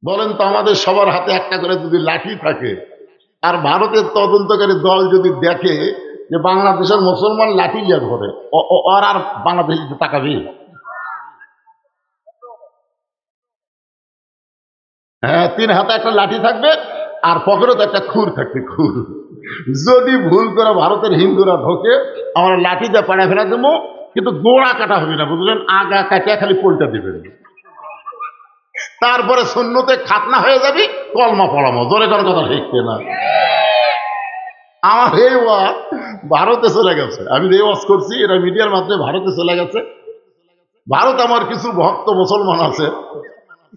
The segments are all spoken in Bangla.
বলেন তো, আমাদের সবার হাতে একটা করে যদি লাঠি থাকে, আর ভারতের তদন্তকারী দল যদি দেখে যে বাংলাদেশের মুসলমান লাঠি নিয়ে ধরে, ওর আর বাংলাদেশ তাকাবে? হ্যাঁ, 3 হাতে একটা লাঠি থাকবে আর পকেটে তো একটা খুর থাকবে, খুর। যদি ভুল করে ভারতের হিন্দুরা ঢোকে, আমরা লাঠি দিয়ে পাড়া ফেলা দেবো, কিন্তু গোড়া কাটা হবে না, বুঝলেন? আগা কাটিয়া খালি পোলটা দিবেন। তারপরে শূন্যতে খাতনা হয়ে যাবি, কলমা পড়ামো, জোরে কোন কথা ঠিক না? আমার এই ওয়াজ ভারতে চলে গেছে, আমি যে ওয়াজ করছি এটা মিডিয়ার মাধ্যমে ভারতে চলে গেছে। ভারত আমার কিছু ভক্ত মুসলমান আছে,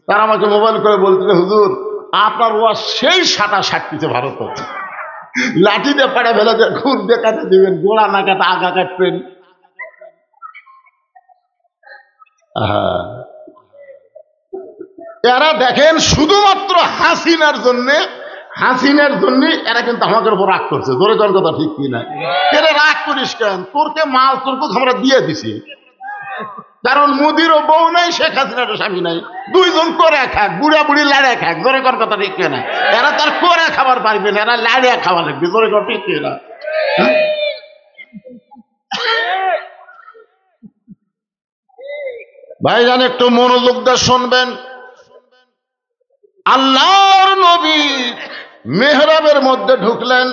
তারা আমাকে মোবাইল করে বলতেছে, হুজুর আপনার ওয়াজ সেই সাটা সাটতিছে ভারত, লাঠি দিয়ে পাড়া ফেলা দিয়ে খুন দিয়ে কাটে দিবেন, গোড়া না কাটা আগা কাটবেন। এরা দেখেন শুধুমাত্র হাসিনার জন্য এরা কিন্তু আমাদের উপর রাগ করছে, জোরে কোন কথা ঠিক কি না? এরা রাগ করিস কেন? তোরকে মাল তোরকে আমরা দিয়ে দিছি, কারণ মোদিরও বউ নাই, শেখ হাসিনারও স্বামী নাই, দুইজন করে খাক, বুড়া বুড়ি লাড়ে খাক, জোরে কোন কথা ঠিক না? এরা তার করে খাবার পারবে না, এরা লাড়িয়া খাওয়া লাগবে, জোরে কোন ঠিক না? ভাইজান একটু মনোযোগ দিয়ে শুনবেন। আল্লাহর নবী মেহরাবের মধ্যে ঢুকলেন,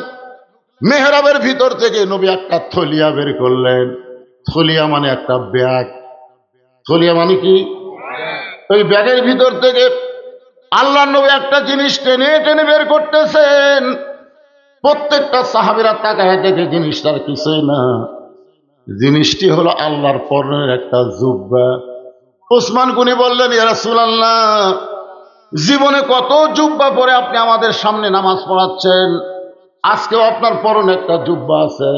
মেহরাবের ভিতর থেকে নবী একটা থলিয়া বের করলেন। থলিয়া মানে একটা ব্যাগ। থলিয়া মানে কি? ওই ব্যাগের ভিতর থেকে আল্লাহ নবী একটা জিনিস টেনে টেনে বের করতেছেন। প্রত্যেকটা সাহাবীরা তাকায় দেখে জিনিসটার কিছুই না, জিনিসটি হলো আল্লাহর পরনের একটা জুব্বা। ওসমান গনি বললেন, ইয়া রাসূলুল্লাহ, জীবনে কত জুব্বা পরে আপনি আমাদের সামনে নামাজ পড়াচ্ছেন, আজকেও আপনার পরনে একটা জুব্বা আছে,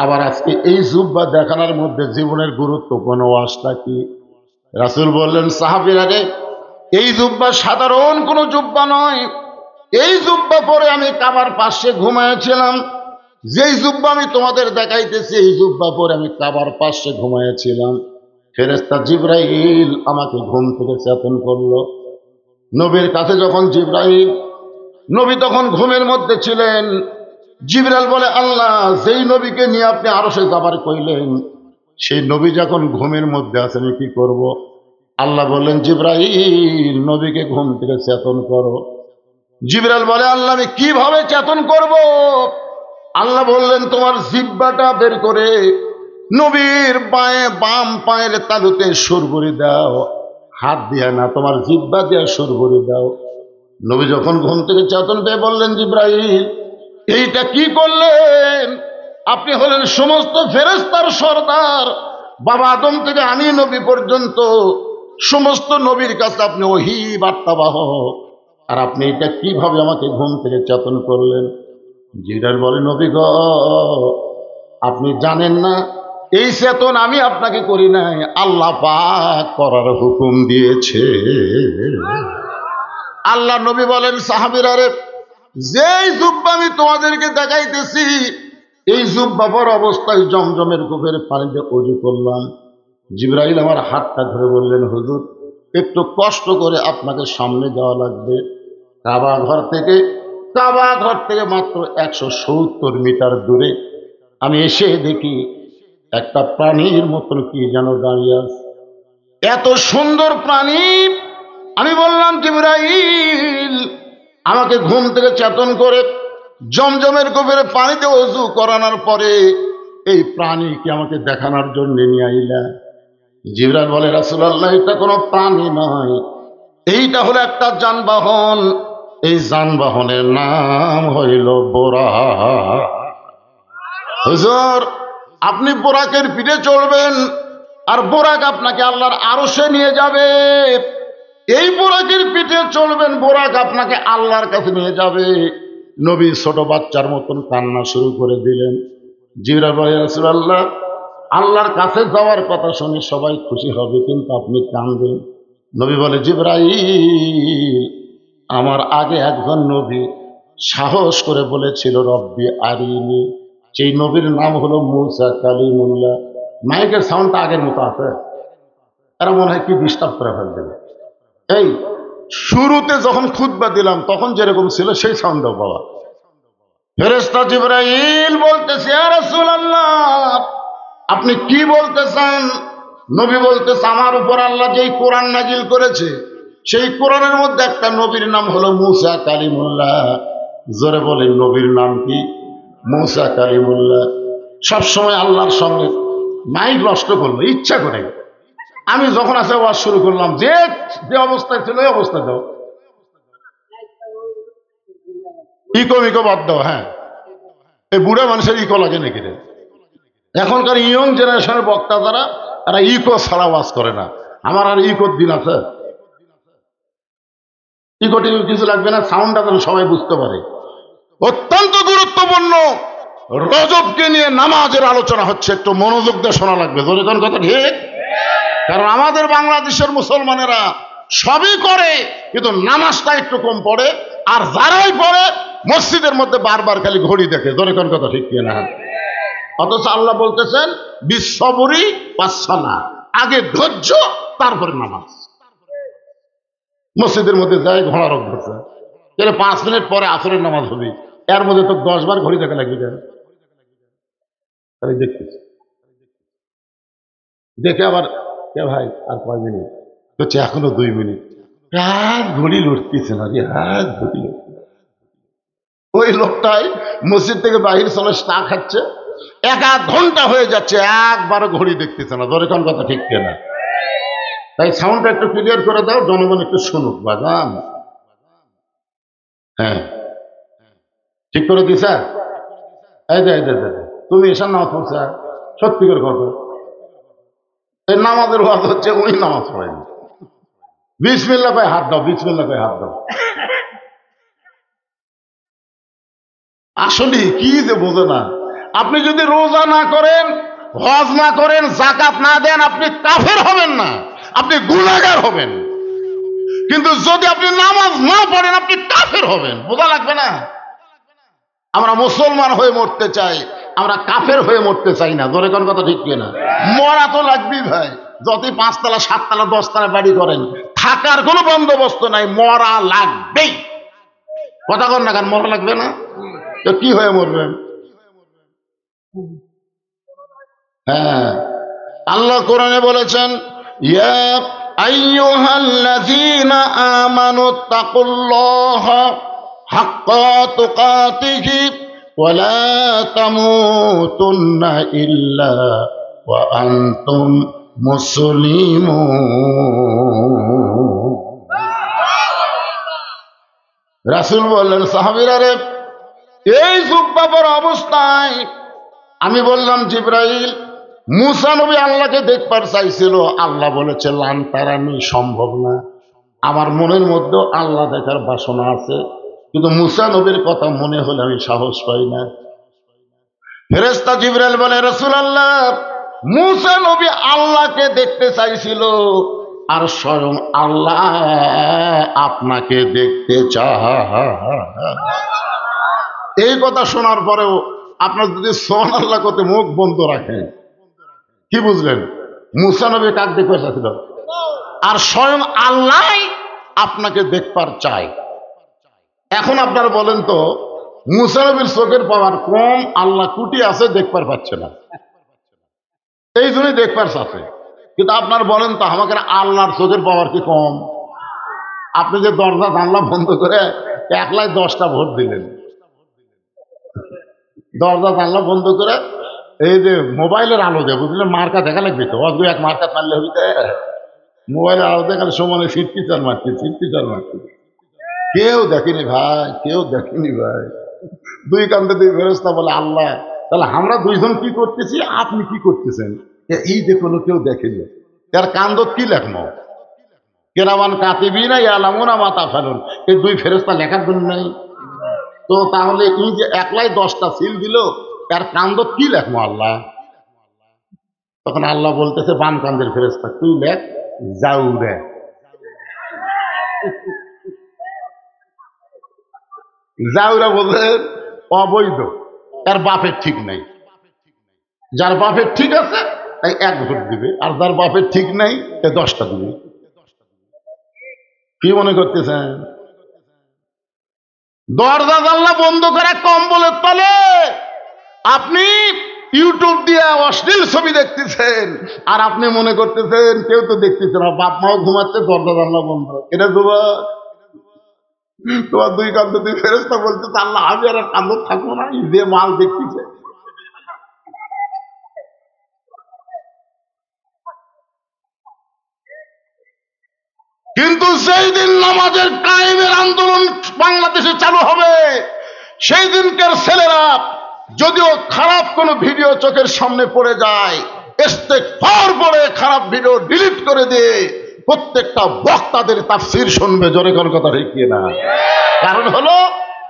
আবার আজকে এই জুব্বা দেখানোর মধ্যে জীবনের গুরুত্বপূর্ণ ওয়াজটা কি? রাসূল বললেন, সাহাবীরা রে, এই জুব্বা সাধারণ কোনো জুব্বা নয়, এই জুব্বা পরে আমি কাবার পাশে ঘুমায়েছিলাম, যেই জুব্বা আমি তোমাদের দেখাইতেছি এই জুব্বা পরে আমি কাবার পাশে ঘুমায়েছিলাম। ফেরেশতা জিবরাইল আমাকে ঘুম থেকে চেতন করলো। নবীর কাছে যখন জিবরাইল, নবী তখন ঘুমের মধ্যে ছিলেন, জিবরাইল বলে, আল্লাহ যেই নবীকে নিয়ে আপনি আরশে যাবার কইলেন, সেই নবী যখন ঘুমের মধ্যে আছে আমি কি করব? আল্লাহ বললেন, জিবরাইল নবীকে ঘুম থেকে চেতন করো। জিবরাইল বলে, আল্লাহ আমি কিভাবে চেতন করব? আল্লাহ বললেন, তোমার জিহ্বাটা বের করে নবীর বাম পায়ের তালুতে সুর করে দাও, হাত দিয়া না, তোমার জিহ্বা দিয়া সুর করে দাও। নবী যখন ঘুম থেকে চেতন পেয়ে বললেন, জিবরাইল এইটা কি করলেন? আপনি হলেন সমস্ত ফেরেশতার সর্দার, বাবা আদম থেকে আমি নবী পর্যন্ত সমস্ত নবীর কাছে আপনি ওহী বার্তাবাহ, আর আপনি এটা কিভাবে আমাকে ঘুম থেকে চেতন করলেন? জিবরাইল বলে, নবী গো, আপনি জানেন না এই চেতন আমি আপনাকে করি নাই, আল্লাহ পাক করার হুকুম দিয়েছে। আল্লাহ নবী বলেন, সাহাবীরা রে, যেই জুব্বা আমি তোমাদেরকে দেখাইতেছি এই জুব্বা পর অবস্থায় জমজমের কূপের পানিতে ওযু করলাম। জিবরাইল আমার হাতটা ধরে বললেন, হুজুর একটু কষ্ট করে আপনাকে সামনে যাওয়া লাগবে। কাবা ঘর থেকে মাত্র 170 মিটার দূরে আমি এসে দেখি একটা প্রাণীর মতন কি যেন দাঁড়িয়ে আছে, এত সুন্দর প্রাণী। আমি বললাম, জিবরাইল আমাকে ঘুম থেকে চেতন করে জমজমের কূপের পানিতে ওযু করানোর পরে এই প্রাণী কি আমাকে দেখানোর জন্য নিয়ে আইলা? জিবরাইল বলে, রাসূলুল্লাহ এটা কোনো প্রাণী নয়, এইটা হলো একটা যানবাহন, এই যানবাহনের নাম হইল বোরাক। হুজুর আপনি বোরাকের পিঠে চড়বেন, আর বোরাক আপনাকে আল্লাহর আরশে নিয়ে যাবে। এই বোরাকের পিঠে চলবেন, বোরাক আপনাকে আল্লাহর কাছে নিয়ে যাবে। নবী ছোট বাচ্চার মতন কান্না শুরু করে দিলেন। জিবরাইল বলে, রাসূলুল্লাহ আল্লাহর কাছে যাওয়ার কথা শুনে সবাই খুশি হবে, কিন্তু আপনি কাঁদেন। নবী বলে, জিবরাইল আমার আগে একজন নবী সাহস করে বলেছিল, রব্বি আরিনি, সেই নবীর নাম হলো মূসা কালিমুল্লাহ। মাইকের সাউন্ডটা আগের মতো আছে, এরা মনে হয় কি ডিস্টার্ব করে ফেলবে। এই শুরুতে যখন খুতবা দিলাম তখন যেরকম ছিল সেই সাউন্ডও পাওয়া। ফেরেশতা জিবরাইল বলতেছে, ইয়া রাসূলুল্লাহ, আপনি কি বলতেছেন? নবী বলতেছে, আমার উপর আল্লাহ যেই কোরআন নাজিল করেছে সেই কোরআনের মধ্যে একটা নবীর নাম হলো মূসা কালিমুল্লাহ। জোরে বলেন, নবীর নাম কি? মূসা কালিমুল্লাহ। সবসময় আল্লাহর সঙ্গে মাইক নষ্ট করলো ইচ্ছা করে। আমি যখন আসে ওয়াজ শুরু করলাম, যে যে অবস্থায় ছিল ওই অবস্থায় দাও, ইকো মিকো বাদ দাও। হ্যাঁ, এই বুড়া মানুষের ইকো লাগে নাকি রে? এখনকার ইয়ং জেনারেশনের বক্তা যারা, তারা ইকো ছাড়া ওয়াজ করে না। আমার আর ইকোর দিন আছে? ইকো টিকো কিছু লাগবে না, সাউন্ডটা যেন সবাই বুঝতে পারে। অত্যন্ত গুরুত্বপূর্ণ রজবকে নিয়ে নামাজের আলোচনা হচ্ছে, একটু মনোযোগ দিয়ে শোনা লাগবে। জোরে কোন কথা ঠিক? কারণ আমাদের বাংলাদেশের মুসলমানেরা সবই করে, কিন্তু নামাজটা একটু কম পড়ে। আর যারাই পড়ে মসজিদের মধ্যে বারবার খালি ঘড়ি দেখে। জোরে কোন কথা ঠিক কিনা? অথচ আল্লাহ বলতেছেন বিশ্ববরী পাঁচছানা, আগে ধৈর্য তারপরে নামাজ। মসজিদের মধ্যে যায় ঘোড়া রোগ ধরছে, 5 মিনিট পরে আসরের নামাজ হবে, এর মধ্যে তো 10 বার ঘড়ি দেখা লাগবে কেন? তাই দেখতেছি, দেখে আবার কে ভাই আর কয় মিনিট? হচ্ছে এখনো 2 মিনিট। আর ঘড়ি লড়তেছে না রে, আর ঘড়ি লড়তেছে। ওই লোকটাই মসজিদ থেকে বাহির চলে চা খাচ্ছে, 1 ঘন্টা হয়ে যাচ্ছে, একবারও ঘড়ি দেখতেছে না। ধরে কোন কথা ঠিক কিনা? তাই সাউন্ডটা একটু ক্লিয়ার করে দাও, জনগণ একটু শুনুক বাজান। হ্যাঁ, ঠিক করে দিস। এই যে তুমি এসার নামাজ পড়ছ, সত্যি করে কথা। এই নামাজের ওয়াজ হচ্ছে, ওই নামাজ পড়েনি। বিসমিল্লাহ কয় হাত দাও, বিসমিল্লাহ কয় হাত দাও। আসলে কি যে বোঝে না। আপনি যদি রোজা না করেন, হজ না করেন, যাকাত না দেন, আপনি কাফের হবেন না, আপনি গুনাহগার হবেন। কিন্তু যদি আপনি নামাজ না পড়েন, আপনি কাফের হবেন। বোঝা লাগবে না? আমরা মুসলমান হয়ে মরতে চাই, আমরা কাফের হয়ে মরতে চাই না। ধরে কোন কথা ঠিক কিনা? মরা তো লাগবেই ভাই। যতই 5 তলা 7 তলা 10 তলা বাড়ি করেন, থাকার কোনো বন্দোবস্ত নাই, মরা লাগবেই। কথা কন না, কারণ মরা লাগবে না তো কি হয়ে মরবেন? হ্যাঁ, আল্লাহ কোরআনে বলেছেন, ইয়া আইয়ুহাল্লাযীনা আমানু তাকুল্লাহা হাক্কা তুকাতিহি ওয়া লা তামুতুন্না ইল্লা ওয়া আনতুম মুসলিমুন। রাসূল বললেন, সাহাবীরা রে, এই যুগ বাবার অবস্থায় আমি বললাম, জিবরাইল, মুসা নবী আল্লাহকে দেখবার চাইছিল, আল্লাহ বলেছে লান তারানি, সম্ভব না। আমার মনের মধ্যেও আল্লাহ দেখার বাসনা আছে, কিন্তু মুসা নবীর কথা মনে হলে আমি সাহস পাই না। ফেরেশতা জিবরাইল বলে, রাসূলুল্লাহ, মুসা নবী আল্লাহকে দেখতে চাইছিল, আর স্বয়ং আল্লাহ আপনাকে দেখতে চায়। এই কথা শোনার পরেও আপনার যদি সুবহানাল্লাহ করতে মুখ বন্ধ রাখেন, কি বুঝলেন? মুসা নবী কাক দেখতে চাইছিল, আর স্বয়ং আল্লাহ আপনাকে দেখবার চায়। এখন আপনারা বলেন তো, মুসা নবীর চোখের পাওয়ার কম, আল্লাহ কুটি আছে, দেখবার পাচ্ছে না, এই জন্যই দেখবার চাচ্ছে। কিন্তু আপনার বলেন তো, আমাকে আল্লাহর চোখের পাওয়ার কি কম? আপনি যে দরজা জানলা বন্ধ করে একলাই 10টা ভোট দিলেন, দরজা জানলা বন্ধ করে, এই যে মোবাইলের আলো দেয়, বুঝলেন, মার্কা দেখা লাগবে তো, অদ্ভুত এক মার্কা মারলে হইতে, মোবাইলের আলো দেখালে সমানে ফিরতি চাল মারছে। কেউ দেখেনি ভাই, কেউ দেখেনি ভাই। 2 কান্দে 2 ফেরেশতা বলে, আল্লাহ, তাহলে আমরা 2জন কি করতেছি, আপনি কি করতেছেন? এই যে কোনো কেউ দেখেনি, এর কান্দত কি লেখনো? কেরামান কাতিবিনা ইয়ালামুনা মা তাফআলুন, এই 2 ফেরেশতা লেখার জন্য নাই তো? তাহলে এই যে একলাই 10টা সিল দিল, এর কান্দত কি লেখবো আল্লাহ? তখন আল্লাহ বলতেছে, বাম কান্দের ফেরেশতা, তুই লেখ জাউরে। জাউরা বললেন অবৈধ, তার বাপের ঠিক নাই। যার বাপের ঠিক আছে তাই 1 ভোট দিবে, আর যার বাপের ঠিক নাই সে 10টা দিবে। কি মনে করতেছেন? দরজা জানলা বন্ধ করে কম্বলের তলে আপনি ইউটিউব দিয়ে অশ্লীল ছবি দেখতেছেন, আর আপনি মনে করতেছেন কেউ তো দেখতেছে না, বাপ মাও ঘুমাচ্ছে, দরজা জানলা বন্ধ। এটা তোমার দুই কান্দ দুই ফেরেশতা বলতেছে, আল্লাহ আমি আর কান্দ থাকবো না, যে মাল দেখতেছে। কিন্তু সেই দিন নামাজের কায়েমের আন্দোলন বাংলাদেশে চালু হবে, সেই দিনকার ছেলেরা যদিও খারাপ কোনো ভিডিও চোখের সামনে পড়ে যায়, ইস্তেগফার পড়ে খারাপ ভিডিও ডিলিট করে দিয়ে প্রত্যেকটা বক্তাদের তাফসীর শুনবে। জোরে কোন কথা ঠিক না? কারণ হলো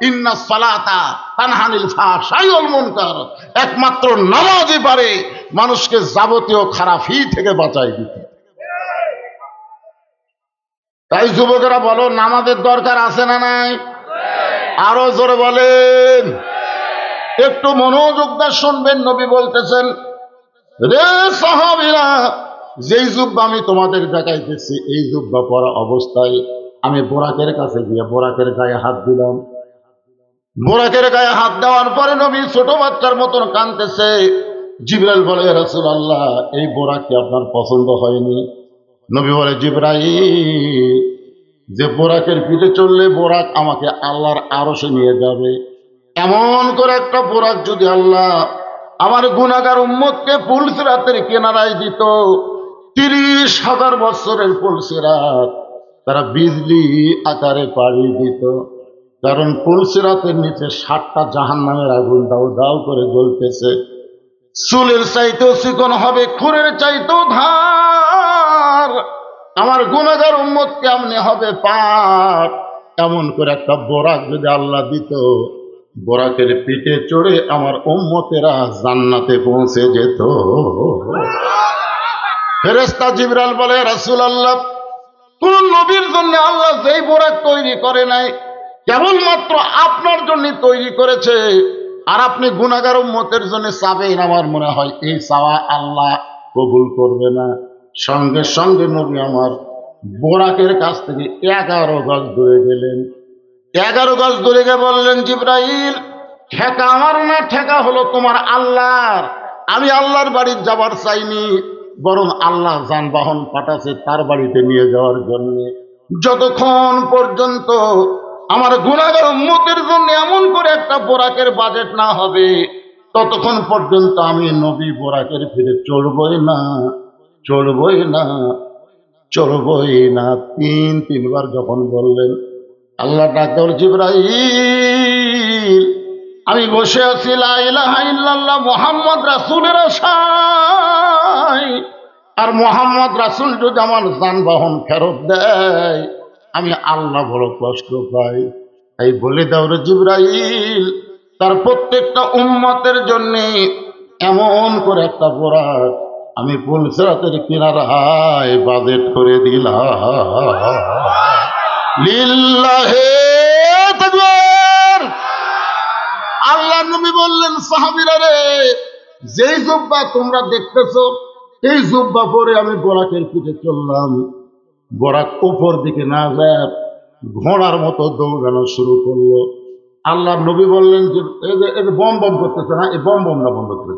ইন্না সালাতা তানহানিল ফাহশাই ওয়াল মুনকার, একমাত্র নামাজই পারে মানুষকে যাবতীয় খারাপি থেকে বাঁচায় দিতে। তাই যুবকেরা বলো, নামাজের দরকার আছে না নাই? আরো জোরে বলেন। একটু মনোযোগ দিয়ে শুনবেন। নবী বলতেছেন, রে সাহাবীরা, যেই জুব্বা আমি তোমাদের দেখাইতেছি, এই জুব্বা পরা অবস্থায় আমি বোরাকের কাছে গিয়ে বোরাকের গায়ে হাত দিলাম। বোরাকের গায়ে হাত দেওয়ার পরে নবী ছোট বাচ্চার মতন কাঁদতেছে। জিবরাইল বলে, রাসূলুল্লাহ, এই বোরাক কি আপনার পছন্দ হয়নি? নবী বলে, জিবরাইল, যে বোরাকের পিঠে চললে বোরাক আমাকে আল্লাহর আরশে নিয়ে যাবে, এমন করে একটা বোরাক যদি আল্লাহ আমার গুনাহগার উম্মতকে পুলসিরাতের কিনারায় দিত, 30,000 বছরের পুলসিরাত তারা বিজলি আকারে পাড়ি দিত। কারণ পুলসিরাতের নিচে 7টা জাহান্নামের আগুন দাও দাও করে জ্বলতেছে। চুলের চাইতেও চিকন হবে, খুরের চাইতেও ধার। আমার গুনাহগার উম্মত কেমনে হবে পার? এমন করে একটা বোরাক যদি আল্লাহ দিত, বোরাকের পিঠে চড়ে আমার উম্মতেরা জান্নাতে পৌঁছে যেত। ফেরেশতা জিবরাইল বলে, রাসূলুল্লাহ, কোন নবীর জন্য আল্লাহ যেই বোরাক তৈরি করে নাই, কেবলমাত্র আপনার জন্য তৈরি করেছে। আর আপনি গুনাহগার উম্মতের জন্য চাবেন, আমার মনে হয় এই চাওয়া আল্লাহ কবুল করবে না। সঙ্গে সঙ্গে নবী আমার বোরাকের কাছ থেকে 11 গজ দূরে গেলেন। 11 গজ দূরে গিয়ে বললেন, জিবরাইল, ঠেকা আমার না, ঠেকা হলো তোমার আল্লাহর। আমি আল্লাহর বাড়ি যাবার চাইনি, বরং আল্লাহ যানবাহন পাঠাচ্ছে তার বাড়িতে নিয়ে যাওয়ার জন্য। যতক্ষণ পর্যন্ত আমার গুনাহগার উম্মতের জন্য এমন করে একটা বোরাকের বাজেট না হবে, ততক্ষণ পর্যন্ত আমি নবী বোরাকের ফিরে চড়বই না, চড়বই না, চড়বই না। 3বার যখন বললেন, আল্লাহ ডাক দেওয়ার, জিবরাইল, আমি বসে আছি লা ইলাহা ইল্লাল্লাহ মুহাম্মদ রাসূলের আশায়, আর মোহাম্মদ রাসূল যদি আমার যানবাহন ফেরত দেয়, আমি আল্লাহ বড় কষ্ট পাই। তাই বলে দাও রে জিবরাইল, তার প্রত্যেকটা উম্মতের জন্য এমন করে একটা বোরাক আমি পুলসিরাতের কিনারায় বাজেট করে দিলাম। লিল্লাহে তাকবীর। আল্লাহ নবী বললেন, সাহাবীরা রে, যেই জুব্বা তোমরা দেখতেছো, এই জুব্বা পরে আমি বোরাকের পিঠে চললাম। বোরাক উপর দিকে না যায় ঘোড়ার মতো দৌড়ানো শুরু করলো। আল্লাহ নবী বললেন, যে এই যে বম বম করতেছে না, এই বম বমটা বন্ধ করে।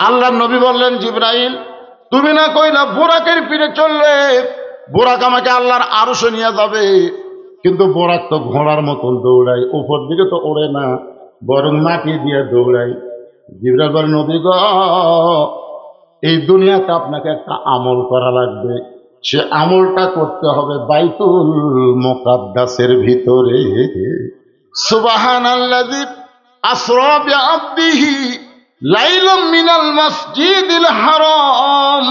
আল্লাহ নবী বললেন, জিবরাইল, তুমি না কইলা বোরাকের পিঠে চললে বোরাক আমাকে আল্লাহর আরশে নিয়ে যাবে, কিন্তু বোরাক তো ঘোড়ার মতন দৌড়ায়, উপর দিকে তো ওড়ে না, বরং মাটি দিয়ে দৌড়ায়। জিবরাইল বলে, নবী গো, এই দুনিয়াতে আপনাকে একটা আমল করা লাগবে। সে আমলটা করতে হবে বাইতুল মুকাদ্দাসের ভিতরে। সুবহানাল্লাযী আসরা বিআবদিহি লাইলাম মিনাল মাসজিদিল হারাম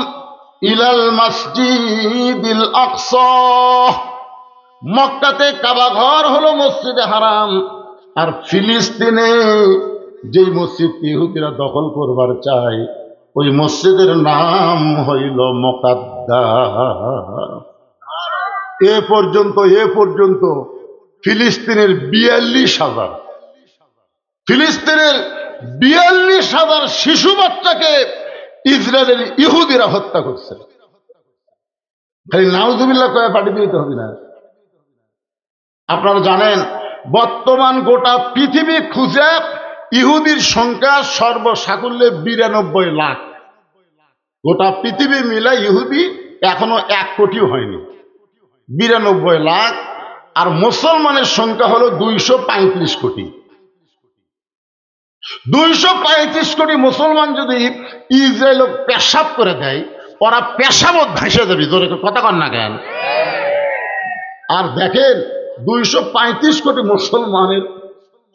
ইলাল মাসজিদিল আকসা। মক্কাতে কাবা ঘর হলো মসজিদে হারাম, আর ফিলিস্তিনে যেই মসজিদটি ইহুদিরা দখল করবার চায়, ওই মসজিদের নাম হইল মুকাদ্দাস। এ পর্যন্ত ফিলিস্তিনের 42,000, ফিলিস্তিনের 42,000 শিশু বাচ্চাকে ইসরায়েলের ইহুদিরা হত্যা করছে। খালি নাউজুবিল্লাহ কয়ে পাঠিয়ে দিতে হবে না, আপনারা জানেন বর্তমান গোটা পৃথিবী খুঁজে ইহুদির সংখ্যা সর্বসাকুল্যে 92 লাখ। গোটা পৃথিবী মিলে ইহুদি এখনো 1 কোটিও হয়নি, 92 লাখ। আর মুসলমানের সংখ্যা হলো 235 কোটি। 235 কোটি মুসলমান যদি ইসরায়েল পেশাব করে দেয়, ওরা পেশাবত ভাসে যাবে। জোরে কথা কন না কেন? আর দেখেন 235 কোটি মুসলমানের,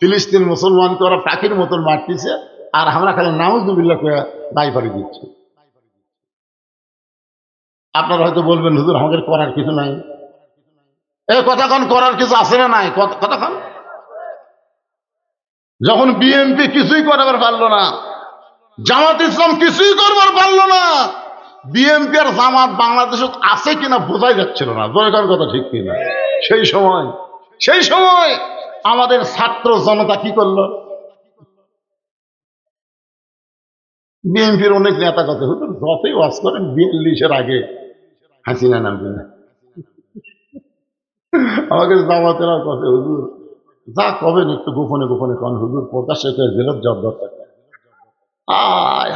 ফিলিস্তিন মুসলমানকে ওরা পাখির মতন মারতেছে, আর আমরা খালি নাউজুবিল্লাহ করে দায় পাড়ি দিচ্ছি। আপনারা হয়তো বলবেন হুজুর আমাদের করার কিছু নাই। কতক্ষণ করার কিছু আছে না নাই? কতক্ষণ যখন বিএনপি কিছুই করবার পারলো না, জামাত ইসলাম কিছুই করবার পারলো না, বিএনপি আর জামাত বাংলাদেশে আছে কিনা বোঝাই যাচ্ছিল না। দরকার কথা ঠিক কিনা? সেই সময় আমাদের ছাত্র জনতা কি করলো? বিএনপির অনেক নেতা কথা হুজুর যতই ওয়াজ করেন 42-এর আগে হাসিনা নামবে না। আমাকে জামাতেরা কথা হুজুর যা কবেন একটু গোপনে গোপনে কন হুজুর, প্রকাশ্যে জেলত জব দরকার। আয়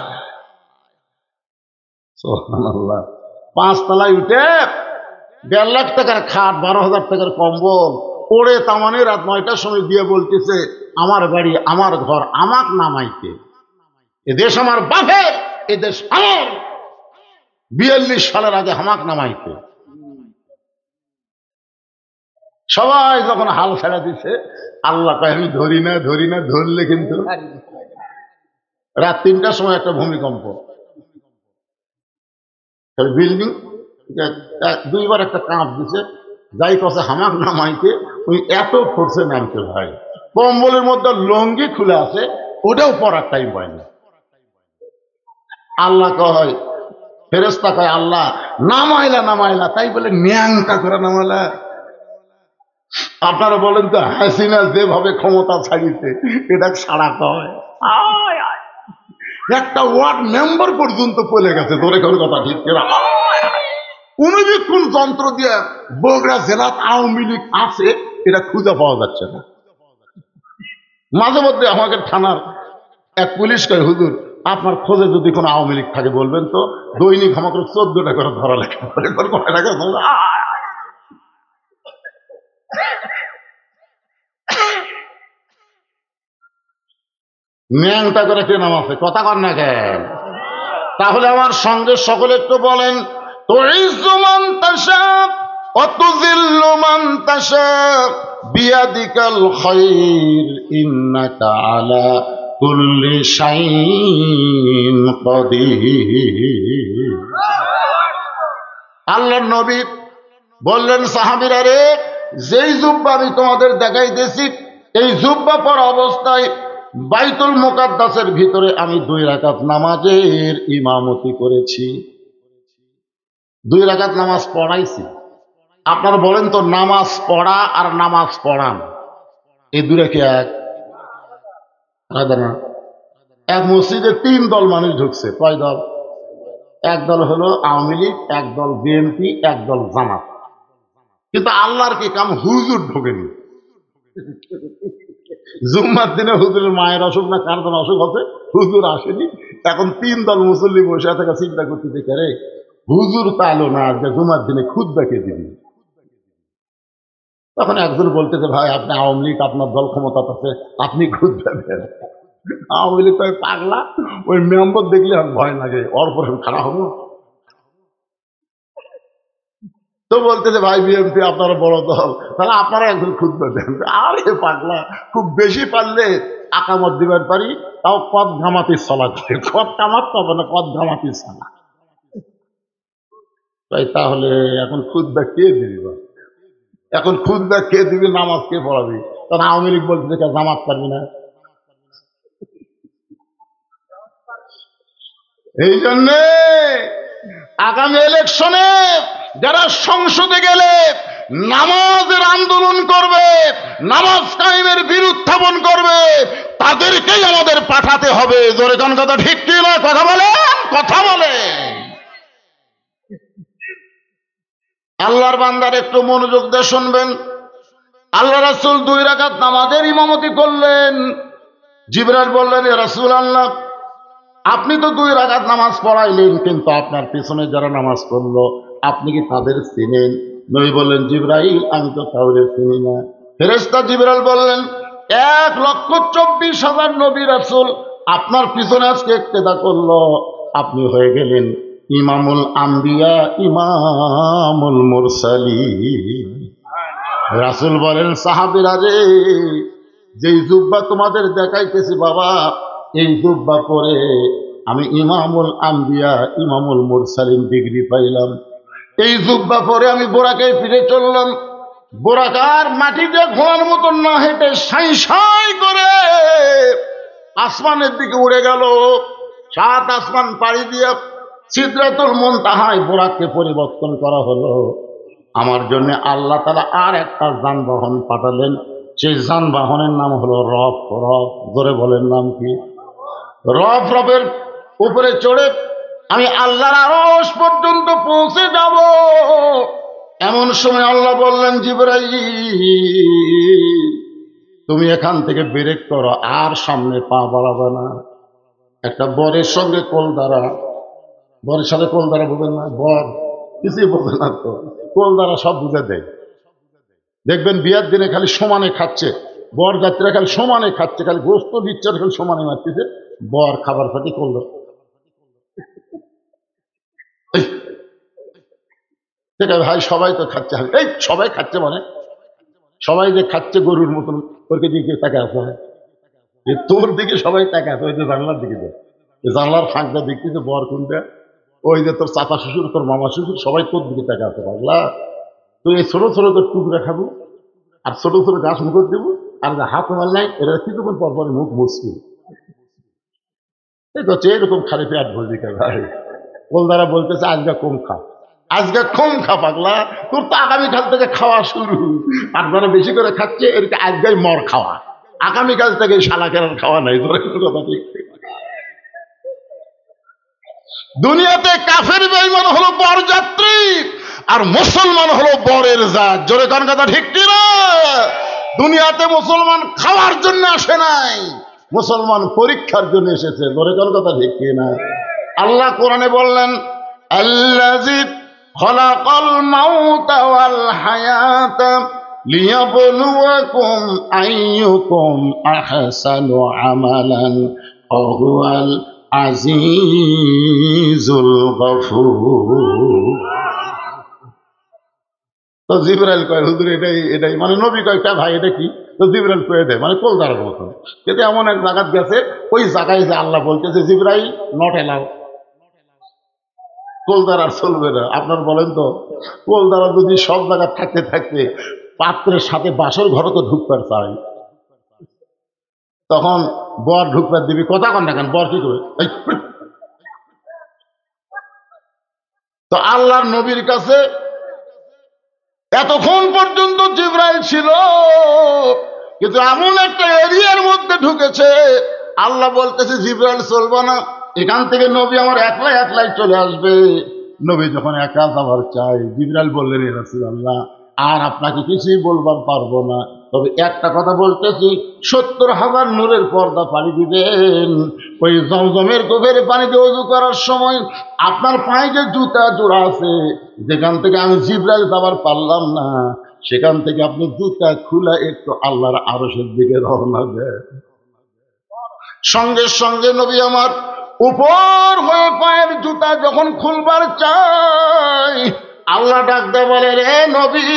সুবহানাল্লাহ, 5 তলায় উঠে 1.5 লাখ টাকার খাট, 12,000 টাকার কম্বল পড়ে তামানে রাত 9টার সময় দিয়ে বলতেছে আমার বাড়ি আমার ঘর আমাক নামাইতে, এদেশ আমার বাপের, এদেশ আমার, 42 সালের আগে হামাক নামাইতে। সবাই যখন হাল ছেড়ে দিছে, আল্লাহ কয় আমি ধরি না, ধরলে কিন্তু রাত 3টার সময় একটা ভূমিকম্প, বিল্ডিং 2বার একটা কাঁপ দিছে, যাই কথা হামাক নামাইতে ওই এত ফোর্সে নামছে ভাই, কম্বলের মধ্যে লঙ্গি খুলে আছে, ওটাও পরার টাইম পায়নি। আল্লাহ কয়, ফেরেশতা কয় আল্লাহ নামাইলা, তাই বলে ন্যাংটা করে নামাইলা। আপনারা বলেন তো হাসিনা যেভাবে ক্ষমতা ছাড়িতে এটা ছাড়া কয়? একটা ওয়ার্ড মেম্বার পর্যন্ত পড়ে গেছে। ধরে কোন কথা ঠিক কিনা? অনুবীক্ষণ যন্ত্র দিয়ে বগুড়া জেলাত আওয়ামী লীগ আছে এটা খুঁজে পাওয়া যাচ্ছে না। মাঝে মধ্যে আমাকে থানার এক পুলিশ কয় হুজুর আপনার খোঁজে যদি কোনো আওয়ামী লীগ থাকে বলবেন তো, দৈনিক আমাকে 14টা করে ধরা লেখা করে। ন্যাংটা করে কে নাম আছে? কথা কর না কেন? তাহলে আমার সঙ্গে সকলে একটু বলেন, তুইজ্জু মান তাশা ওয়া তুযিল্লু মান তাশা বিয়াদিকাল খায়র ইন্নাকা আলা কুল্লি শাইইন কাদির। আল্লাহর নবী বললেন সাহাবীরা রে, যেই জুব্বা আমি তোমাদের দেখাইতেছি, এই জুব্বা পরা অবস্থায় বাইতুল মুকাদ্দাসের ভিতরে আমি 2 রাকাত নামাজের ইমামতি করেছি, 2 রাকাত নামাজ পড়াইছি। আপনারা বলেন তো নামাজ পড়া আর নামাজ পড়ান এই দূরে কি এক? না, এক মসজিদে 3 দল মানুষ ঢুকছে। কয় দল? এক দল হলো আওয়ামী লীগ, এক দল বিএনপি, এক দল জামাত। কিন্তু আল্লাহর কি কাম, হুজুর ঢোকেনি। জুম্মার দিনে হুজুরের মায়ের অসুখ না কার যেন অসুখ হচ্ছে, হুজুর আসেনি। এখন 3 দল মুসল্লি বসে থাকা চিন্তা করতে দেখে রে হুজুর তাইলো না, যে জুম্মার দিনে খুতবা কে দিবি। তখন একজন বলতেছে ভাই আপনি আওয়ামী লীগ, আপনার দল ক্ষমতা আছে, আপনি খুতবা দেন। আওয়ামী লীগ কয় পাগলা, ওই মেম্বার দেখলে আর ভয় লাগে, ওর পরে খারাপ হবো। তো বলতেছে ভাই বিএনপি আপনারা বড় দল, তাহলে আপনারা একজন খুতবা দেন। আরে পাগলা, খুব বেশি পারলে আকামত দিবার পারি, তাও কদ ঘামাতি চলা করে, কদ কামাত হবে না, কদ ঘামাতি চলা। তাই তাহলে এখন খুতবা কে দিবি? এখন খুতবা কে দিবি, নামাজ কে পড়াবি? তখন আওয়ামী লীগ বলতেছে জামাত পারবি না। এই জন্যে আগামী ইলেকশনে যারা সংসদে গেলে নামাজের আন্দোলন করবে, নামাজ কায়েমের বিরুদ্ধাপন করবে, তাদেরকেই আমাদের পাঠাতে হবে। জোরে কোন কথা ঠিক কি না? কথা বলে আল্লাহর বান্দার একটু মনোযোগ দিয়ে শুনবেন। আল্লাহ রাসূল 2 রাকাত নামাজের ইমামতি করলেন। জিবরাইল বললেন, এ রাসূলুল্লাহ, আপনি তো 2 রাকাত নামাজ পড়াইলেন, কিন্তু আপনার পিছনে যারা নামাজ পড়লো আপনি কি তাদের চিনেন? নবী বললেন, জিবরাইল, আমি তো কাউকে চিনি না। ফেরেশতা জিবরাইল বললেন, 1,24,000 নবী রাসূল আপনার পিছনে আজকে ইক্তেদা করলো, আপনি হয়ে গেলেন ইমামুল আম্বিয়া, ইমামুল মুরসালিন। রাসূল বলেন, সাহাবীরা রে, যেই জুব্বা তোমাদের দেখাইতেছি বাবা, এই জুব্বা পরে আমি ইমামুল আম্বিয়া, ইমামুল মুরসালিন ডিগ্রি পাইলাম। এই জুব্বা পরে আমি বোরাকে ফিরে চললাম। বোরাকার মাটিতে ঘোড়ার মতন না হেঁটে সাই সাই করে আসমানের দিকে উড়ে গেল। 7 আসমান পাড়ি দিয়ে সিদরাতুল মুনতাহায় বোরাককে পরিবর্তন করা হলো। আমার জন্য আল্লাহ তাআলা আর একটা যানবাহন পাঠালেন। সেই যানবাহনের নাম হলো রফ। রফ, ধরে বলেন নাম কি? রফ। রফের উপরে চড়ে আমি আল্লাহর আরশ পর্যন্ত পৌঁছে যাব। এমন সময় আল্লাহ বললেন, জিবরাইল, তুমি এখান থেকে ব্রেক করো, আর সামনে পা বাড়াবে না। একটা বরের সঙ্গে কোল দ্বারা, বরের সাথে কোল দ্বারা বোঝেন না? বর কিছুই বোঝে না তো, কোল দ্বারা সব বুঝে দেয়। দেখবেন বিয়ার দিনে খালি সমানে খাচ্ছে, বর যাত্রীরা খালি সমানে খাচ্ছে, খালি গোস্ত দিচ্ছে আর খালি সমানে মারতেছে। বর খাবার ফাটি কোল দ্বারা। ঠিক আছে ভাই, সবাই তো খাচ্ছে, এই সবাই খাচ্ছে মানে সবাই যে খাচ্ছে গরুর মতন, ওকে দিকে তাকে আছে, তোর দিকে সবাই তাকে আছে, ওই যে জানলার দিকে যায়, জানলার ফাঁকটা দেখতেছে বর কোনটা, ওই যে তোর চাচা শ্বশুর, তোর মামা শ্বশুর, সবাই তোর দিকে তাকে আছে। পাগলা, তুই এই ছোট ছোট তোর টুকরা খাবো আর ছোট ছোট গাছ মুখ দেবো, আর হাত মাল নাই, এরা কিছুক্ষণ পর পরে মুখ মুছবি। এই তো এরকম খালি পেট ভর্তি খাবে ভাই। কোল দ্বারা বলতেছে আজকে কম খা, আজকে কম খা। পাগলা, তোর তো আগামীকাল থেকে খাওয়া শুরু। আর যারা বেশি করে খাচ্ছে এদিকে আজকেই মর খাওয়া, আগামীকাল থেকে শালা কেরার খাওয়া নাই। তোর কথা ঠিক। দুনিয়াতে কাফের বেঈমান হলো বরযাত্রী, আর মুসলমান হলো বরের জাত। জোরে কান কথা ঠিক কি না? দুনিয়াতে মুসলমান খাওয়ার জন্য আসে নাই, মুসলমান পরীক্ষার জন্য এসেছে। জোরে কান কথা ঠিক কি না? আল্লাহ কোরআনে বললেন, আল্লাযী খালাকাল মাউতা ওয়াল হায়াতা লিয়াবলুয়াকুম আইয়ুকুম আহসানু আমালান ওয়া হুয়াল আজিজুল গফুর। তো জিবরাইল কয়, হুজুর এটাই এটাই মানে নবী কয়, কে ভাই এটা কি? তো জিবরাইল কয়ে দেয়, মানে কোল দ্বারা মতো। কিন্তু এমন এক জায়গায় গেছে, ওই জায়গায় যে আল্লাহ বলতেছে, জিবরাইল নট এলাও, কোল দ্বারা চলবে না। আপনার বলেন তো, কোল দ্বারা যদি সব জায়গায় থাকতে থাকতে পাত্রের সাথে বাসর ঘরে তো ঢুকবার চাই, তখন বর ঢুকবার দিবি, কথা কন না কেন, বর কি করে? তো আল্লাহর নবীর কাছে এতক্ষণ পর্যন্ত জিবরাইল ছিল, কিন্তু এমন একটা এরিয়ার মধ্যে ঢুকেছে, আল্লাহ বলতেছে জিবরাইল চলবে না, এখান থেকে নবী আমার একলাই একলাই চলে আসবে। নবী যখন একা যাবার চাই, জিবরাইল বললেন, ইয়া রাসূলুল্লাহ, আর আপনাকে কিছুই বলবার পারবো না, তবে একটা কথা বলতেছি, 70,000 নূরের পর্দা পাড়ি দিবেন। ওই জমজমের কোভের পানি দিয়ে ওযু করার সময় আপনার পায়ে যে জুতা জোড়া আছে, যেখান থেকে আমি জিবরাইল যাবার পারলাম না, সেখান থেকে আপনি জুতা খুলে একটু আল্লাহর আরশের দিকে রওনা দেন। সঙ্গে সঙ্গে নবী আমার উপর হয়ে পায়ের জুতা যখন খুলবার চাই, আল্লাহ ডাকতে বলে, রে নবী,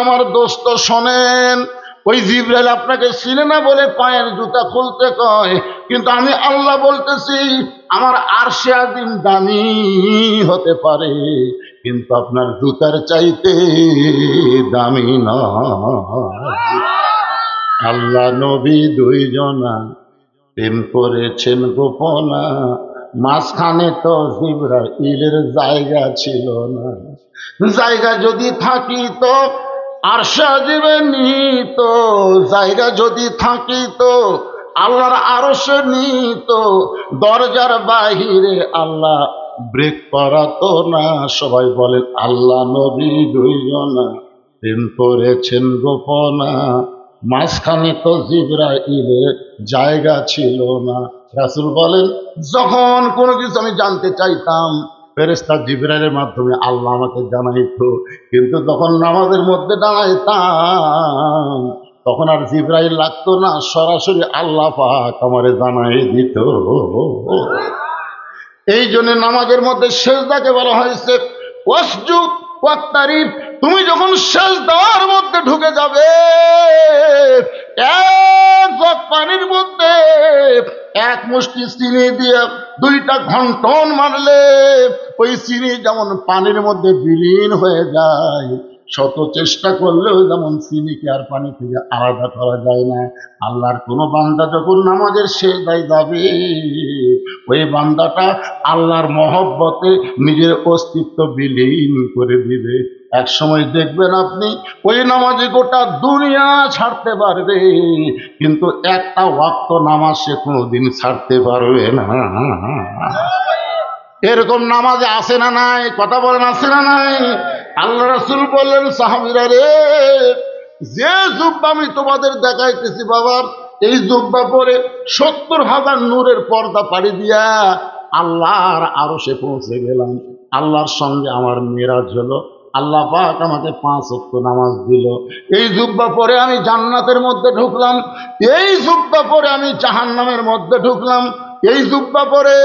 আমার দোস্ত শোনেন, ওই জিবরাইল আপনাকে চিনে না বলে পায়ের জুতা খুলতে কয়, কিন্তু আমি আল্লাহ বলতেছি, আমার আরশে আজিম দামি হতে পারে, কিন্তু আপনার জুতার চাইতে দামি না। আল্লাহ নবী 2 জনা প্রেম করেছেন গোপনা, মাঝখানে তো জিবরাইলের জায়গা ছিল না। জায়গা যদি থাকিত আরশে আজিমে নিত, জায়গা যদি থাকিত আল্লাহর আরশে নিত, দরজার বাহিরে আল্লাহ ব্রেক করাতো না। সবাই বলেন, আল্লাহ নবী 2 জনা প্রেম করেছেন গোপনা, মাঝখানে তো জিবরাইলের জায়গা ছিল না। রাসূল বলেন, যখন কোনো কিছু আমি জানতে চাইতাম ফেরেশতা জিবরাইলের মাধ্যমে আল্লাহ আমাকে জানাইতো, কিন্তু যখন নামাজের মধ্যে দাঁড়াইতাম তখন আর জিবরাইল লাগতো না, সরাসরি আল্লাহ পাক আমারে জানাই দিত। এই জন্য নামাজের মধ্যে সেজদাকে বলা হয়েছে ওয়াসজুদ ওয়াক্তারিব। তুমি যখন সেজদার মধ্যে ঢুকে যাবে, এক জগ পানির মধ্যে এক মুষ্টি চিনি দিয়ে দুইটা ঘন্টন মারলে ওই চিনি যেমন পানির মধ্যে বিলীন হয়ে যায়, শত চেষ্টা করলেও যেমন চিনিকে আর পানি থেকে আলাদা করা যায় না। আল্লাহর কোন বান্দা যখন নামাজের সেজদায় যাবে, ওই বান্দাটা আল্লাহর মহব্বতে নিজের অস্তিত্ব বিলীন করে দিবে। এক সময় দেখবেন আপনি ওই নামাজে গোটা দুনিয়া ছাড়তে পারবে, কিন্তু একটা ওয়াক্ত নামাজ সে কোনোদিন ছাড়তে পারবে না। এরকম নামাজে আসে না নাই? কথা বলেন, আসে না নাই? আল্লাহ রাসূল বললেন, সাহাবীরা রে, যে জুব্বা আমি তোমাদের দেখাইতেছি বাবা, এই জুব্বা পরে ৭০,০০০ নূরের পর্দা পাড়ি দিয়া আল্লাহর আরশে পৌঁছে গেলাম। আল্লাহর সঙ্গে আমার মেরাজ হলো। আল্লাহ পাক আমাকে ৫ ওয়াক্ত নামাজ দিল। এই জুব্বা পরে আমি জান্নাতের মধ্যে ঢুকলাম, এই জুব্বা পরে আমি জাহান্নামের মধ্যে ঢুকলাম, এই জুব্বা পরে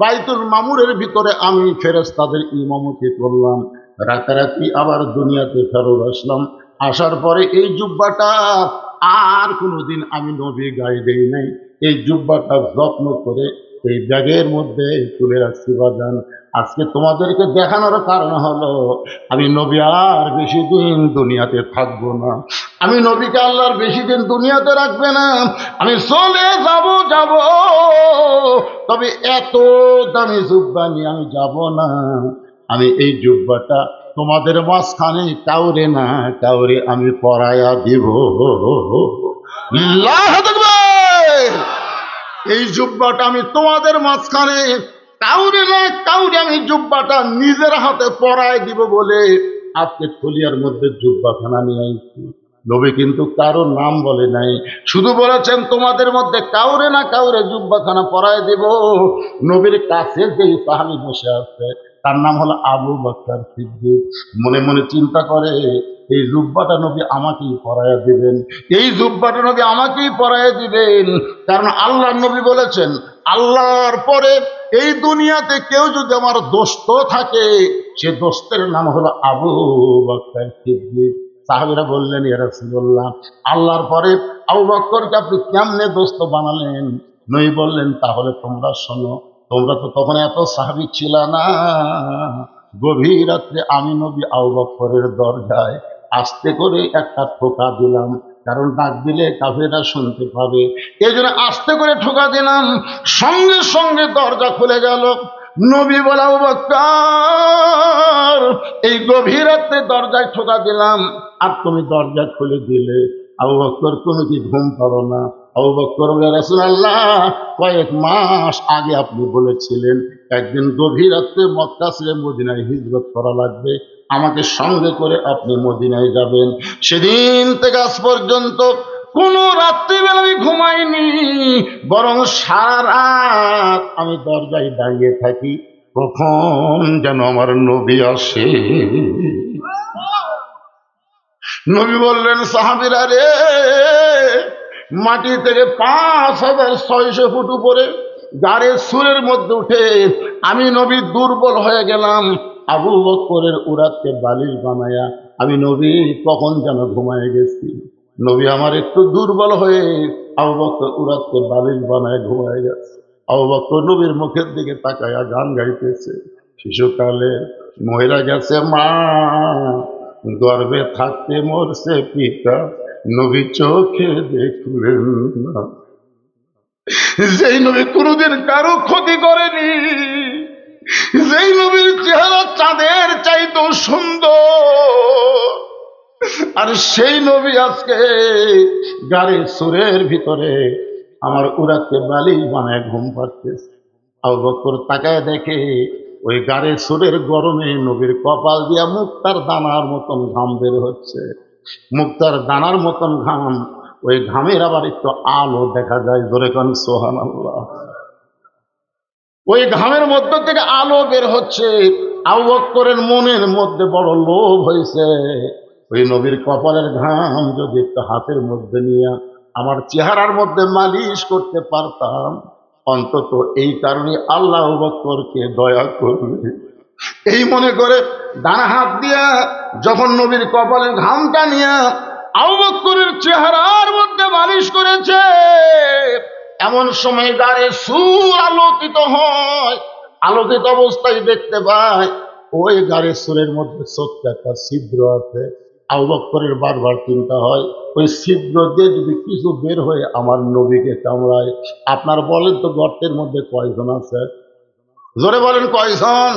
বাইতুল মামুরের ভিতরে আমি ফেরেশতাদের ইমামতি করলাম। রাতারাতি আবার দুনিয়াতে ফেরত আসলাম। আসার পরে এই জুব্বাটা আর কোনোদিন আমি নবী গায়ে দেই নাই। এই জুব্বাটা যত্ন করে এই ব্যাগের মধ্যে তুলে রাখছি বাজান। আজকে তোমাদেরকে দেখানোর কারণ হলো আমি নবী আর বেশি দিন দুনিয়াতে থাকবো না। আমি নবীকে আল্লাহর বেশি দিন দুনিয়াতে রাখবে না। আমি চলে যাব, তবে এত দামি জুব্বা নিয়ে আমি যাব না। আমি এই জুব্বাটা তোমাদের মাঝখানে কাউরে না কাউরে আমি পরায়া দিব। আল্লাহু আকবার। এই জুব্বাটা আমি তোমাদের মাঝখানে কাউরে না কাউরে আমি জুব্বাটা নিজের হাতে পরায় দিব বলে আজকে থলিয়ার মধ্যে জুব্বাখানা নিয়ে আইছি। নবী কিন্তু কারো নাম বলে নাই, শুধু বলেছেন তোমাদের মধ্যে কাউরে না কাউরে জুব্বাখানা পরায় দিব। নবীর কাছে যেই সাহাবী বসে আছে তার নাম হলো আবু বকর সিদ্দিক। মনে মনে চিন্তা করে, এই জুব্বাটা নবী আমাকেই পরাইয়া দিবেন, এই জুব্বাটা নবী আমাকেই পরাইয়া দিবেন। কারণ আল্লাহর নবী বলেছেন, আল্লাহর পরে এই দুনিয়াতে কেউ যদি আমার দোস্ত থাকে, সে দোস্তের নাম হলো আবু বকর সিদ্দিক। সাহাবীরা বললেন, ইয়া রাসূলুল্লাহ, আল্লাহর পরে আবু বকরকে আপনি কেমনে দোস্ত বানালেন? নবী বললেন, তাহলে তোমরা শোনো। তোমরা তো তখন এত সাহাবী ছিল না। গভীর রাত্রে আমি নবী আবু বকরের দরজায় আস্তে করে একটা ঠোকা দিলাম, কারণ ডাক দিলে কাফেররা শুনতে পাবে। এই জন্য আস্তে করে ঠোকা দিলাম, সঙ্গে সঙ্গে দরজা খুলে গেল। নবী বলে, আবু বকর, এই গভীর রাত্রে দরজায় ঠোকা দিলাম আর তুমি দরজা খুলে দিলে। আবু বকর, তুমি কি ঘুম পারো না? আবু বকর বলে, রাসূলুল্লাহ, কয়েক মাস আগে আপনি বলেছিলেন একদিন গভীর রাত্রে মক্কা ছেড়ে মদিনায় হিজরত করা লাগবে, আমাকে সঙ্গে করে আপনি মদিনায় যাবেন। সেদিন থেকে আজ পর্যন্ত কোন রাত্রিবেলা আমি ঘুমাইনি, বরং সারা রাত আমি দরজায় দাঁড়িয়ে থাকি, কখন যেন আমার নবী আসে। নবী বললেন, সাহাবীরা রে, মাটি থেকে ৫,৬০০ ফুট উপরে গাড়ির সুরের মধ্যে উঠে আমি নবী দুর্বল হয়ে গেলাম। আবু বকরের উরাতকে বালিশ বানায়া আমি নবী কখন যেন ঘুমায় গেছি। নবী আমার একটু দুর্বল হয়ে আবু বকর উরাতকে বালিশ বানায় ঘুমায় গেছে। আবু বকর নবীর মুখের দিকে তাকায়া গান গাইতেছে, শিশুকালে মহিলা গেছে মা, গর্ভে থাকতে মরছে পিতা, নবী চোখে দেখলেন না। যেই নবী কোনোদিন কারো ক্ষতি করেনি, যেই নবীর চেহারা চাঁদের চাইতেও সুন্দর, আর সেই নবী আজকে গাড়ির সুরের ভিতরে আমার উরাতকে বালিশ বানায় ঘুম পাড়তেছে। আবু বকর তাকায় দেখে ওই গাড়ির সুরের গরমে নবীর কপাল দিয়া মুক্তার দানার মতন ঘাম বের হচ্ছে। মুক্তার দানার মতন ঘাম, ওই ঘামের আবার একটু আলো দেখা যায়, জোরে কোন সুবহানাল্লাহ। ওই ঘামের মধ্য থেকে আলো বের হচ্ছে। আবু বকরের মনের মধ্যে বড় লোভ হয়েছে, ওই নবীর কপালের ঘাম যদি একটু হাতের মধ্যে নিয়ে আমার চেহারার মধ্যে মালিশ করতে পারতাম, অন্তত এই কারণে আল্লাহ আবু বকরকে দয়া করবে এই মনে করে ডানা হাত দিয়া যখন নবীর কপালের ঘামটা নিয়ে আবু বকরের চেহারার মধ্যে মালিশ করেছে, এমন সময় গাড়ি সুর আলোকিত হয়। আলোকিত অবস্থায় দেখতে পায় ওই গাড়ির সুরের মধ্যে ছোট্ট একটা ছিদ্র আছে। আবু বকরের বারবার চিন্তা হয়, ওই ছিদ্র দিয়ে যদি কিছু বের হয়ে আমার নবীকে কামড়ায়। আপনার বলেন তো গর্তের মধ্যে কয়জন আছে? জোরে বলেন কয়জন?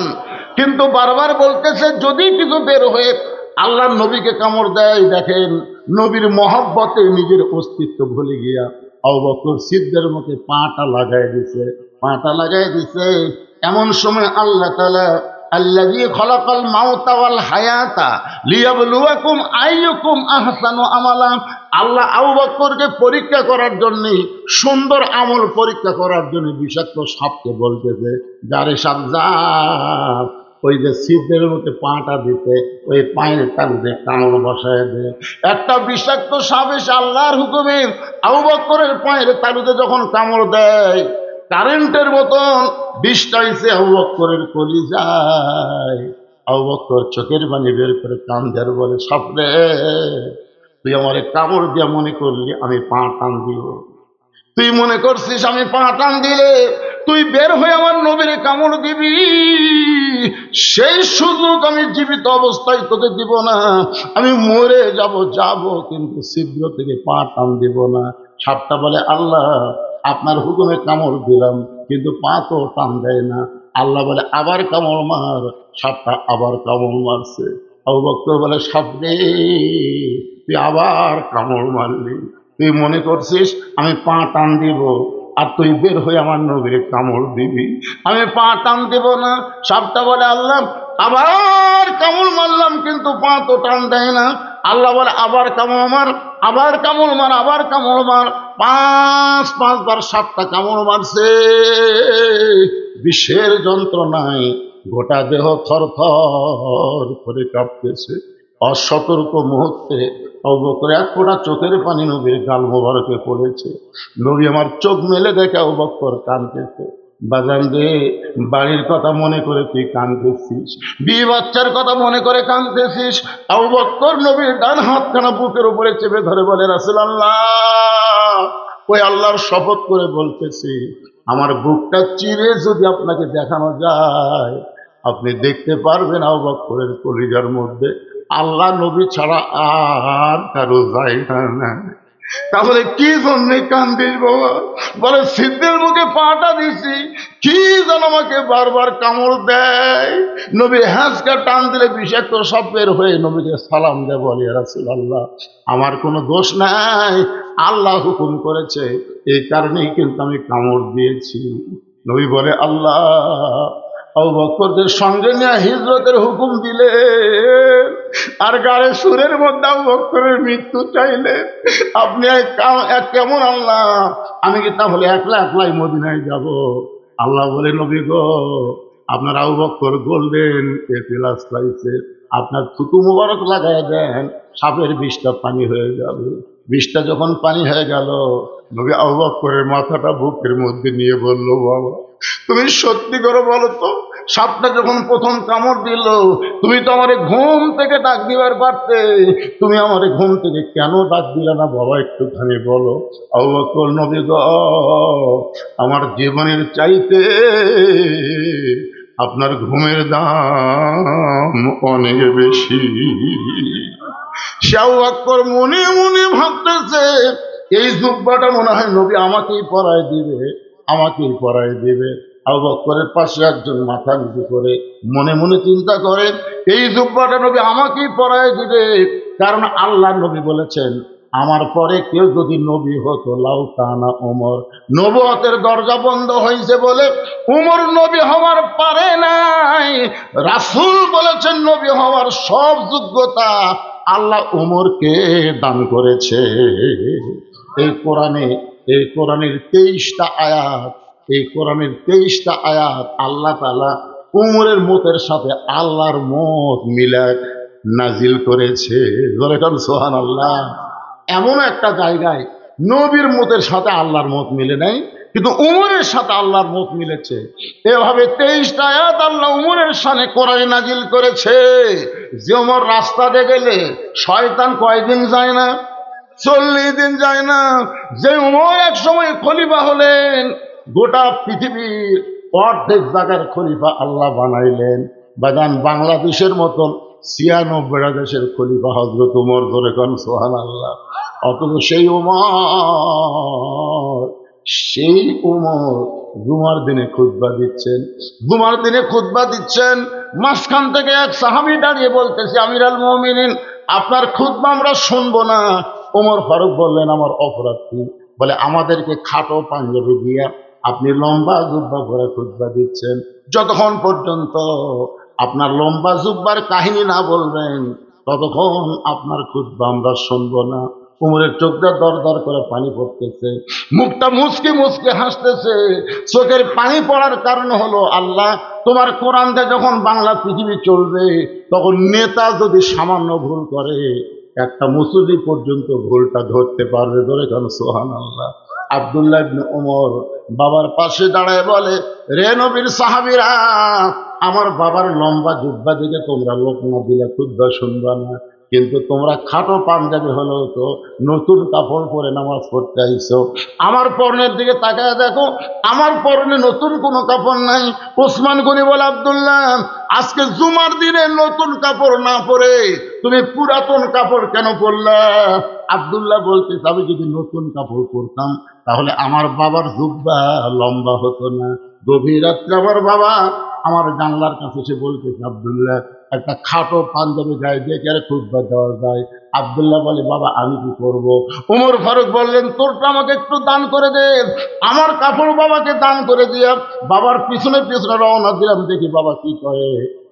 কিন্তু বারবার বলতেছে যদি কিছু বের হয়ে আল্লাহর নবীকে কামড় দেয়। দেখেন নবীর মহব্বতে নিজের অস্তিত্ব ভুলে গিয়া আবু বকর ছিদ্রের মধ্যে পাটা লাগাই দিছে, পাটা লাগাই দিছে। এমন সময় আল্লাহ তাআলা আল্লাযী খলাকাল মাউতা ওয়াল হায়াতা লিয়াবলুয়াকুম আইয়ুকুম আহসানু আমালা, আল্লাহ আবু বকরকে পরীক্ষা করার জন্য, সুন্দর আমল পরীক্ষা করার জন্য বিষাক্ত সাপকে বলতেছে, যারে সাপ যা ওই যে ছিদ্রের মধ্যে পাটা দিতে, ওই পায়ের তালুতে কামড় বসায় দেয়। একটা বিষাক্ত সাপ এসে আল্লাহর হুকুমে আবু বকরের পায়ের তালুতে যখন কামড় দেয়, কারেন্টের মতন বিষটা হইছে আবু বকরের কলিজায়। আবু বকর চোখের পানি বের করে কান্দে আর বলে, সাপরে তুই আমারে কামড় দিয়া মনে করলি আমি পা টান দিব, তুই মনে করছিস আমি পা টান দিলে তুই বের হয়ে আমার নবীরে কামড় দিবি, সেই সুযোগ আমি জীবিত অবস্থায় তোকে দিব না। আমি মরে যাব কিন্তু ছিদ্র থেকে পা টান দিব না। সাপটা বলে, আল্লাহ আপনার হুকুমে কামড় দিলাম কিন্তু পা তো টান দেয় না। আল্লাহ বলে, আবার কামড় মার। সাপটা আবার কামড় মারছে। আবু বকর বলে, সাপ রে তুই আবার কামড় মারলি, তুই মনে করছিস আমি পা টান দিব আর তুই বের হয়ে আমার নবীরে কামড় দিবি, আমি পা টান দেব না। সাপটা বলে, আল্লাহ আবার কামড় মারলাম কিন্তু পা তো টান দেয় না। আল্লাহ বলে, আবার কামড় মার, আবার কামড় মার, আবার কামড় মার। পাঁচবার সাপটা কামড় মারছে। বিষের যন্ত্রণায় গোটা দেহ থরথর করে কাঁপতেছে। অসতর্ক মুহূর্তে আবু বকর এক ফোঁটা চোখের পানি নবীর গাল মোবারকে পড়েছে। নবী আমার চোখ মেলে দেখে আবু বকর কাঁদতেছে। বাজান রে, বাড়ির কথা মনে করে তুই কাঁদতেছিস, বিয়ে বাচ্চার কথা মনে করে কাঁদতেছিস। আবু বকর নবীর ডান হাতখানা বুকের উপরে চেপে ধরে বলে, রাসূলুল্লাহ, ওই আল্লাহর শপথ করে বলতেছি, আমার বুকটা চিরে যদি আপনাকে দেখানো যায় আপনি দেখতে পারবেন আবু বকরের কলিজার মধ্যে আল্লাহ নবী ছাড়া আর কারো জায়গা নাই। তাহলে কি জন্যে কান্দিস বাবা? বলে, ছিদ্রের মুখে পাটা দিছি, কি যেন আমাকে বারবার কামড় দেয়। নবী হ্যাঁচকা টান দিলে বিষাক্ত সব বের হয়ে নবীকে সালাম দেয়, বলে, রাসূলুল্লাহ আমার কোনো দোষ নাই, আল্লাহ হুকুম করেছে, এই কারণেই কিন্তু আমি কামড় দিয়েছি। নবী বলে, আল্লাহ আবু বকরদের সঙ্গে নিয়ে হিজরতের হুকুম দিলে আর গাড়ে সুরের মধ্যে আবু বকরের মৃত্যু চাইলে আপনি কেমন আল্লাহ? আমি কি তাহলে একলা একলাই মদিনায় যাব? আল্লাহ বলে, নবী গো, আপনার আবু বকর গোল্ডেন প্লাস পাইছে, আপনার থুতু মোবারক লাগাই দেন, সাপের বিষটা পানি হয়ে যাবে। বিষটা যখন পানি হয়ে গেল, নবী আবু বকরের মাথাটা বুকের মধ্যে নিয়ে বলল, বাবা তুমি সত্যি করে বলো তো, সাপটা যখন প্রথম কামড় দিল তুমি তো আমারে ঘুম থেকে ডাক দিবার পারতে, তুমি আমারে ঘুম থেকে কেন ডাক দিলে না বাবা, একটুখানি বলো। আবু বকর, নবী গো, আমার জীবনের চাইতে আপনার ঘুমের দাম অনেক বেশি। আবু বকর মনে মনে ভাবতেছে, এই জুব্বাটা মনে হয় নবী আমাকেই পরায় দিবে, আমাকেই পরায় দিবে। আবু বকরের পাশে একজন মাথা নিচু করে মনে মনে চিন্তা করে, এই জুব্বাটা নবী আমাকেই পরায় দিবে, কারণ আল্লাহ নবী বলেছেন আমার পরে কেউ যদি নবী হতো লাউ কানা ওমর, নবুয়তের দরজা বন্ধ হয়েছে বলে উমর নবী হওয়ার পারে নাই। রাসূল বলেছেন নবী হওয়ার সব যোগ্যতা আল্লাহ উমরকে দান করেছে। এই কোরআনে, এই কোরআনের 23টা আয়াত, এই কোরআনের 23টা আয়াত আল্লাহ তাআলা উমরের মতের সাথে আল্লাহর মত মিলায় নাজিল করেছে। জোরে বলেন সুবহানাল্লাহ। এমন একটা জায়গায় নবীর মতের সাথে আল্লাহর মত মিলে নাই, কিন্তু উমরের সাথে আল্লাহর মত মিলেছে। এভাবে 23টা আয়াত আল্লাহ উমরের শানে কোরআনে নাজিল করেছে। যে উমর রাস্তা দিয়ে গেলে শয়তান কয়দিন যায় না? 40 দিন যায় না। যে উমর এক সময় খলিফা হলেন, গোটা পৃথিবীর অর্ধেক জায়গার খলিফা আল্লাহ বানাইলেন। বাগান বাংলাদেশের মতন 96টা দেশের খলিফা হযরত উমর। ধরে কোন সুবহানাল্লাহ। অথচ সেই উমর, সেই উমর জুমার দিনে খুতবা দিচ্ছেন, জুমার দিনে খুতবা দিচ্ছেন। মাঝখান থেকে এক সাহাবী দাঁড়িয়ে বলতেছে, আমিরুল মুমিনিন আপনার খুতবা আমরা শুনবো না। ওমর ফারুক বললেন, আমার অপরাধ কি? বলে, আমাদেরকে খাটো পাঞ্জাবি দিয়া আপনি লম্বা জুব্বা পরে খুতবা দিচ্ছেন, যতক্ষণ পর্যন্ত আপনার লম্বা জুব্বার কাহিনী না বলবেন ততক্ষণ আপনার খুতবা আমরা শুনবো না। উমরের চোখটা দর দর করে পানি পড়তেছে, মুখটা মুচকি মুচকি হাসতেছে। চোখের পানি পড়ার কারণ হলো, আল্লাহ তোমার কোরআন দিয়ে যখন বাংলা পৃথিবী চলবে, তখন নেতা যদি সামান্য ভুল করে একটা মুসল্লি পর্যন্ত ভুলটা ধরতে পারবে। ধরে কেন সুবহানাল্লাহ। আব্দুল্লাহ ইবনে ওমর বাবার পাশে দাঁড়ায় বলে, রে নবীর সাহাবীরা, আমার বাবার লম্বা জুব্বা দিকে তোমরা লোক না দিলে খুতবা শুনবা না, কিন্তু তোমরা খাটো পাঞ্জাবি হলেও তো নতুন কাপড় পরে নামাজ পড়তে আইছো। আমার পরনের দিকে তাকায় দেখো, আমার পরনে নতুন কোনো কাপড় নাই। ওসমান গনি বলে, আব্দুল্লাহ আজকে জুমার দিনে নতুন কাপড় না পরে তুমি পুরাতন কাপড় কেন পরলা? আব্দুল্লাহ বলতে, আমি যদি নতুন কাপড় পরতাম তাহলে আমার বাবার জুব্বা লম্বা হতো না। গভীর রাত্রে আমার বাবা আমার জানলার কাছে এসে বলতেছে, আব্দুল্লাহ একটা খাটো পাঞ্জাবি গায়ে দিয়ে কি আর খুতবা দেওয়া যায়? আব্দুল্লাহ বলে, বাবা আমি কি করব? ওমর ফারুক বললেন, তোরটা আমাকে একটু দান করে দে। আমার কাপড় বাবাকে দান করে দিয়া বাবার পিছনে পিছনে রওনা দিলাম, দেখি বাবা কি করে।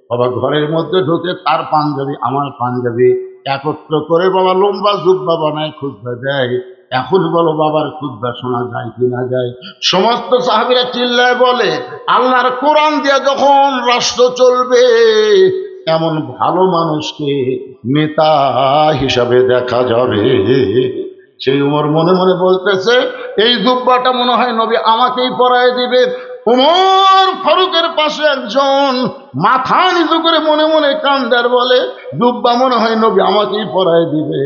বাবা ঘরের মধ্যে ঢুকে তার পাঞ্জাবি আমার পাঞ্জাবি একত্র করে বাবা লম্বা জুব্বা বানায় খুতবা দেয়। এখন বলো বাবার খুতবা শোনা যায় কি না যায়? সমস্ত সাহাবীরা চিল্লায় বলে, আল্লাহর কোরআন দিয়ে যখন রাষ্ট্র চলবে, এমন ভালো মানুষকে নেতা হিসাবে দেখা যাবে। সেই উমর মনে মনে বলতেছে, এই জুব্বাটা মনে হয় নবী আমাকেই পরায় দিবে। উমর ফারুকের পাশে একজন মাথা নিচু করে মনে মনে কান্দার বলে, জুব্বা মনে হয় নবী আমাকেই পরায় দিবে।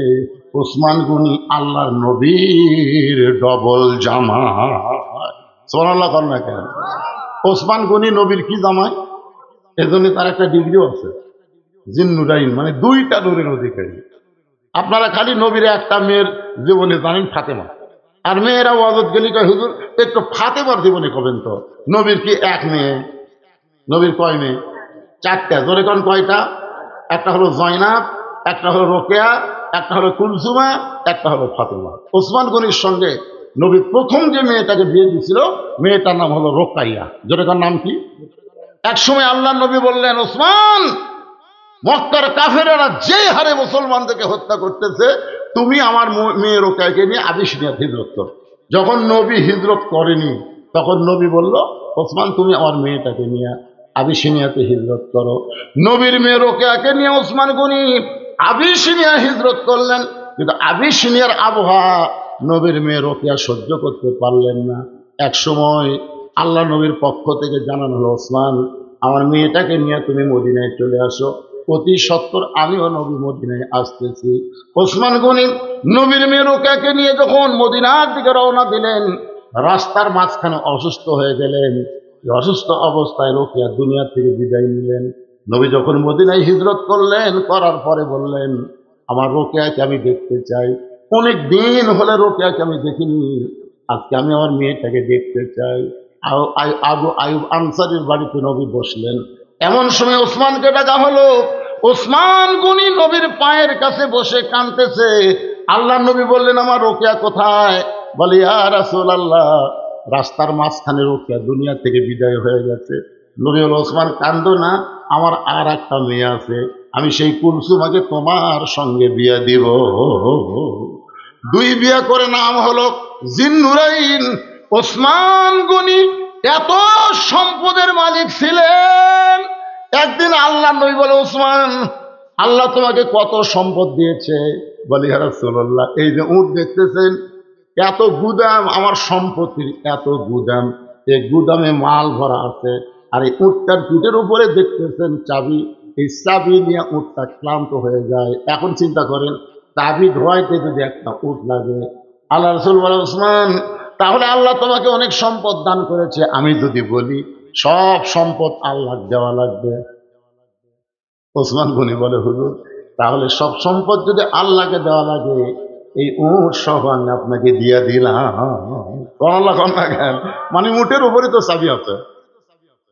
ওসমান গনি আল্লাহর নবীর ডবল জামা। সুবহানাল্লাহ কর না কেন? ওসমান গনি নবীর কি জামাই? এজন্য তার একটা ডিগ্রিও আছে, জিন্নুরাইন, মানে 2টা নূরের অধিকারী। আপনারা খালি নবীর একটা মেয়ের জীবনে জানেন, ফাতেমা। আর মেয়েরা ওয়াজত গেলি কয়, হুজুর একটু ফাতেমার জীবনে কবেন তো। নবীর কি এক মেয়ে? নবীর কয় মেয়ে? 4টা। জোরে কোন কয়টা? একটা হলো জয়নাব, একটা হলো রোকেয়া, একটা হলো কুলসুমা, একটা হলো ফাতেমা। ওসমান গনির সঙ্গে নবী প্রথম যে মেয়েটাকে বিয়ে দিয়েছিল, মেয়েটার নাম হলো রোকাইয়া। জোরে কোন নাম কি? এক সময় আল্লাহ নবী বললেন, ওসমান মক্কার কাফেরেরা যে হারে মুসলমানদেরকে হত্যা করতেছে, তুমি আমার মেয়ে রোকাইয়াকে নিয়ে আবিসিনিয়াতে হিজরত করো। যখন নবী হিজরত করেনি, তখন নবী বলল, ওসমান তুমি আমার মেয়েটাকে নিয়ে আবিসিনিয়াতে হিজরত করো। নবীর মেয়ে রোকেয়াকে নিয়ে ওসমান গনি আবিসিনিয়া হিজরত করলেন, কিন্তু আবিসিনিয়ার আবহাওয়া নবীর মেয়ে রোকেয়া সহ্য করতে পারলেন না। এক সময় আল্লাহ নবীর পক্ষ থেকে জানানো হলো, ওসমান আমার মেয়েটাকে নিয়ে তুমি মদিনায় চলে আসো। অতি সত্বর আমিও নবী মদিনায় আসতেছি। ওসমান গনি নবীর মেয়ে রোকেয়াকে নিয়ে যখন মদিনার দিকে রওনা দিলেন, রাস্তার মাঝখানে অসুস্থ হয়ে গেলেন। অসুস্থ অবস্থায় রোকেয়া দুনিয়া থেকে বিদায় নিলেন। নবী যখন মদিনায় হিজরত করলেন, করার পরে বললেন, আমার রোকেয়াকে আমি দেখতে চাই। অনেক দিন হলে রোকেয়াকে আমি দেখিনি, আজকে আমি আমার মেয়েটাকে দেখতে চাই। আবু আয়ুব আনসারীর বাড়িতে নবী বসলেন। এমন সময় ওসমানকে ডাকা হলো। ওসমান গনি নবীর পায়ের কাছে বসে কাঁদতেছে। আল্লাহ নবী বললেন আমার রোকেয়া কোথায়? বলে ইয়া রাসূলুল্লাহ, রাস্তার মাঝখানে রোকেয়া দুনিয়া থেকে বিদায় হয়ে গেছে। নবী বলল ওসমান কান্দো না, আমার আর একটা মেয়ে আছে, আমি সেই কুলসুমাকে তোমার সঙ্গে বিয়ে দিব। দুই বিয়ে করে নাম হলো জিন্নুরাইন। ওসমান গনি এত সম্পদের মালিক ছিলেন। একদিন আল্লাহ নবী বলে ওসমান, আল্লাহ তোমাকে কত সম্পদ দিয়েছে? বলি ইয়া রাসূলুল্লাহ, এই যে উট দেখতেছেন, এত গুদাম, আমার সম্পত্তির এত গুদাম, এই গুদামে মাল ভরা আছে। আর এই উটটার পিঠের উপরে দেখতেছেন চাবি, এই চাবি নিয়ে উটটা ক্লান্ত হয়ে যায়। এখন চিন্তা করেন, চাবি ধোয়াইতে যদি একটা উট লাগে। আল্লাহ রাসূল বলে ওসমান, তাহলে আল্লাহ তোমাকে অনেক সম্পদ দান করেছে, আমি যদি বলি সব সম্পদ আল্লাহ দেওয়া লাগবে? ওসমান গনি বলে হুজুর, তাহলে সব সম্পদ যদি আল্লাহকে দেওয়া লাগে, এই উট সহ আমি আপনাকে দিয়ে দিলাম। আল্লাহ মানে উটের উপরে তো চাবি আছে,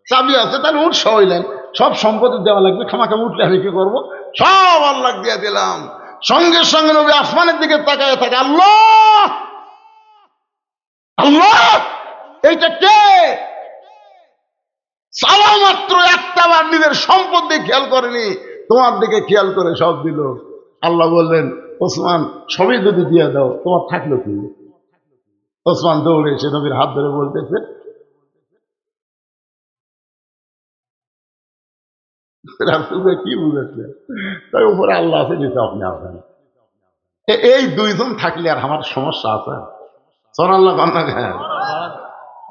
চাবি আছে, তাহলে উঠ সহ হইলেন, সব সম্পত্তি দেওয়া লাগবে, খামাখা উঠলে আমি কি করবো? সব আল্লাহ দিয়ে দিলাম। সঙ্গে সঙ্গে নবী আসমানের দিকে তাকায় থাকে, আল্লাহ আল্লাহ, এইটা কে? সালা মাত্র একটা বার নিজের সম্পদ দিয়ে খেয়াল করেনি, তোমার দিকে খেয়াল করে সব দিল। আল্লাহ বললেন ওসমান, সবই যদি দিয়ে দাও তোমার থাকলো কি? ওসমান দৌড়ে এসে নবীর হাত ধরে বলতেছে, কি বুঝেছে? তাই উপরে আল্লাহ আছে, নিচে আপনি আছেন। এই দুইজন থাকলে আর আমার সমস্যা আছে? সোনাল্লাহ কন্যা।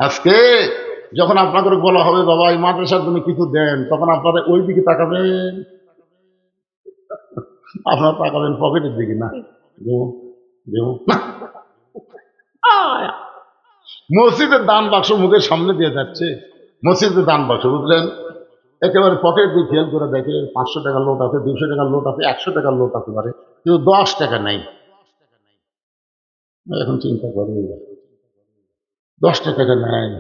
আজকে যখন আপনাকে বলা হবে বাবা এই মাদ্রাসার জন্য কিছু দেন, তখন আপনারা ওই দিকে তাকাবেন, আপনারা তাকাবেন পকেটের দিকে। না, মসজিদের দান বাক্স মুখের সামনে দিয়ে যাচ্ছে, মসজিদের দান বাক্স বুঝলেন, একেবারে পকেট দিয়ে খেয়াল করে দেখে 500 টাকার লোট আছে, 200 টাকার লোট আছে, 100 টাকার লোট আছে পারে, কিন্তু 10 টাকা নাই। এখন চিন্তা করি, 10 টাকা নেয়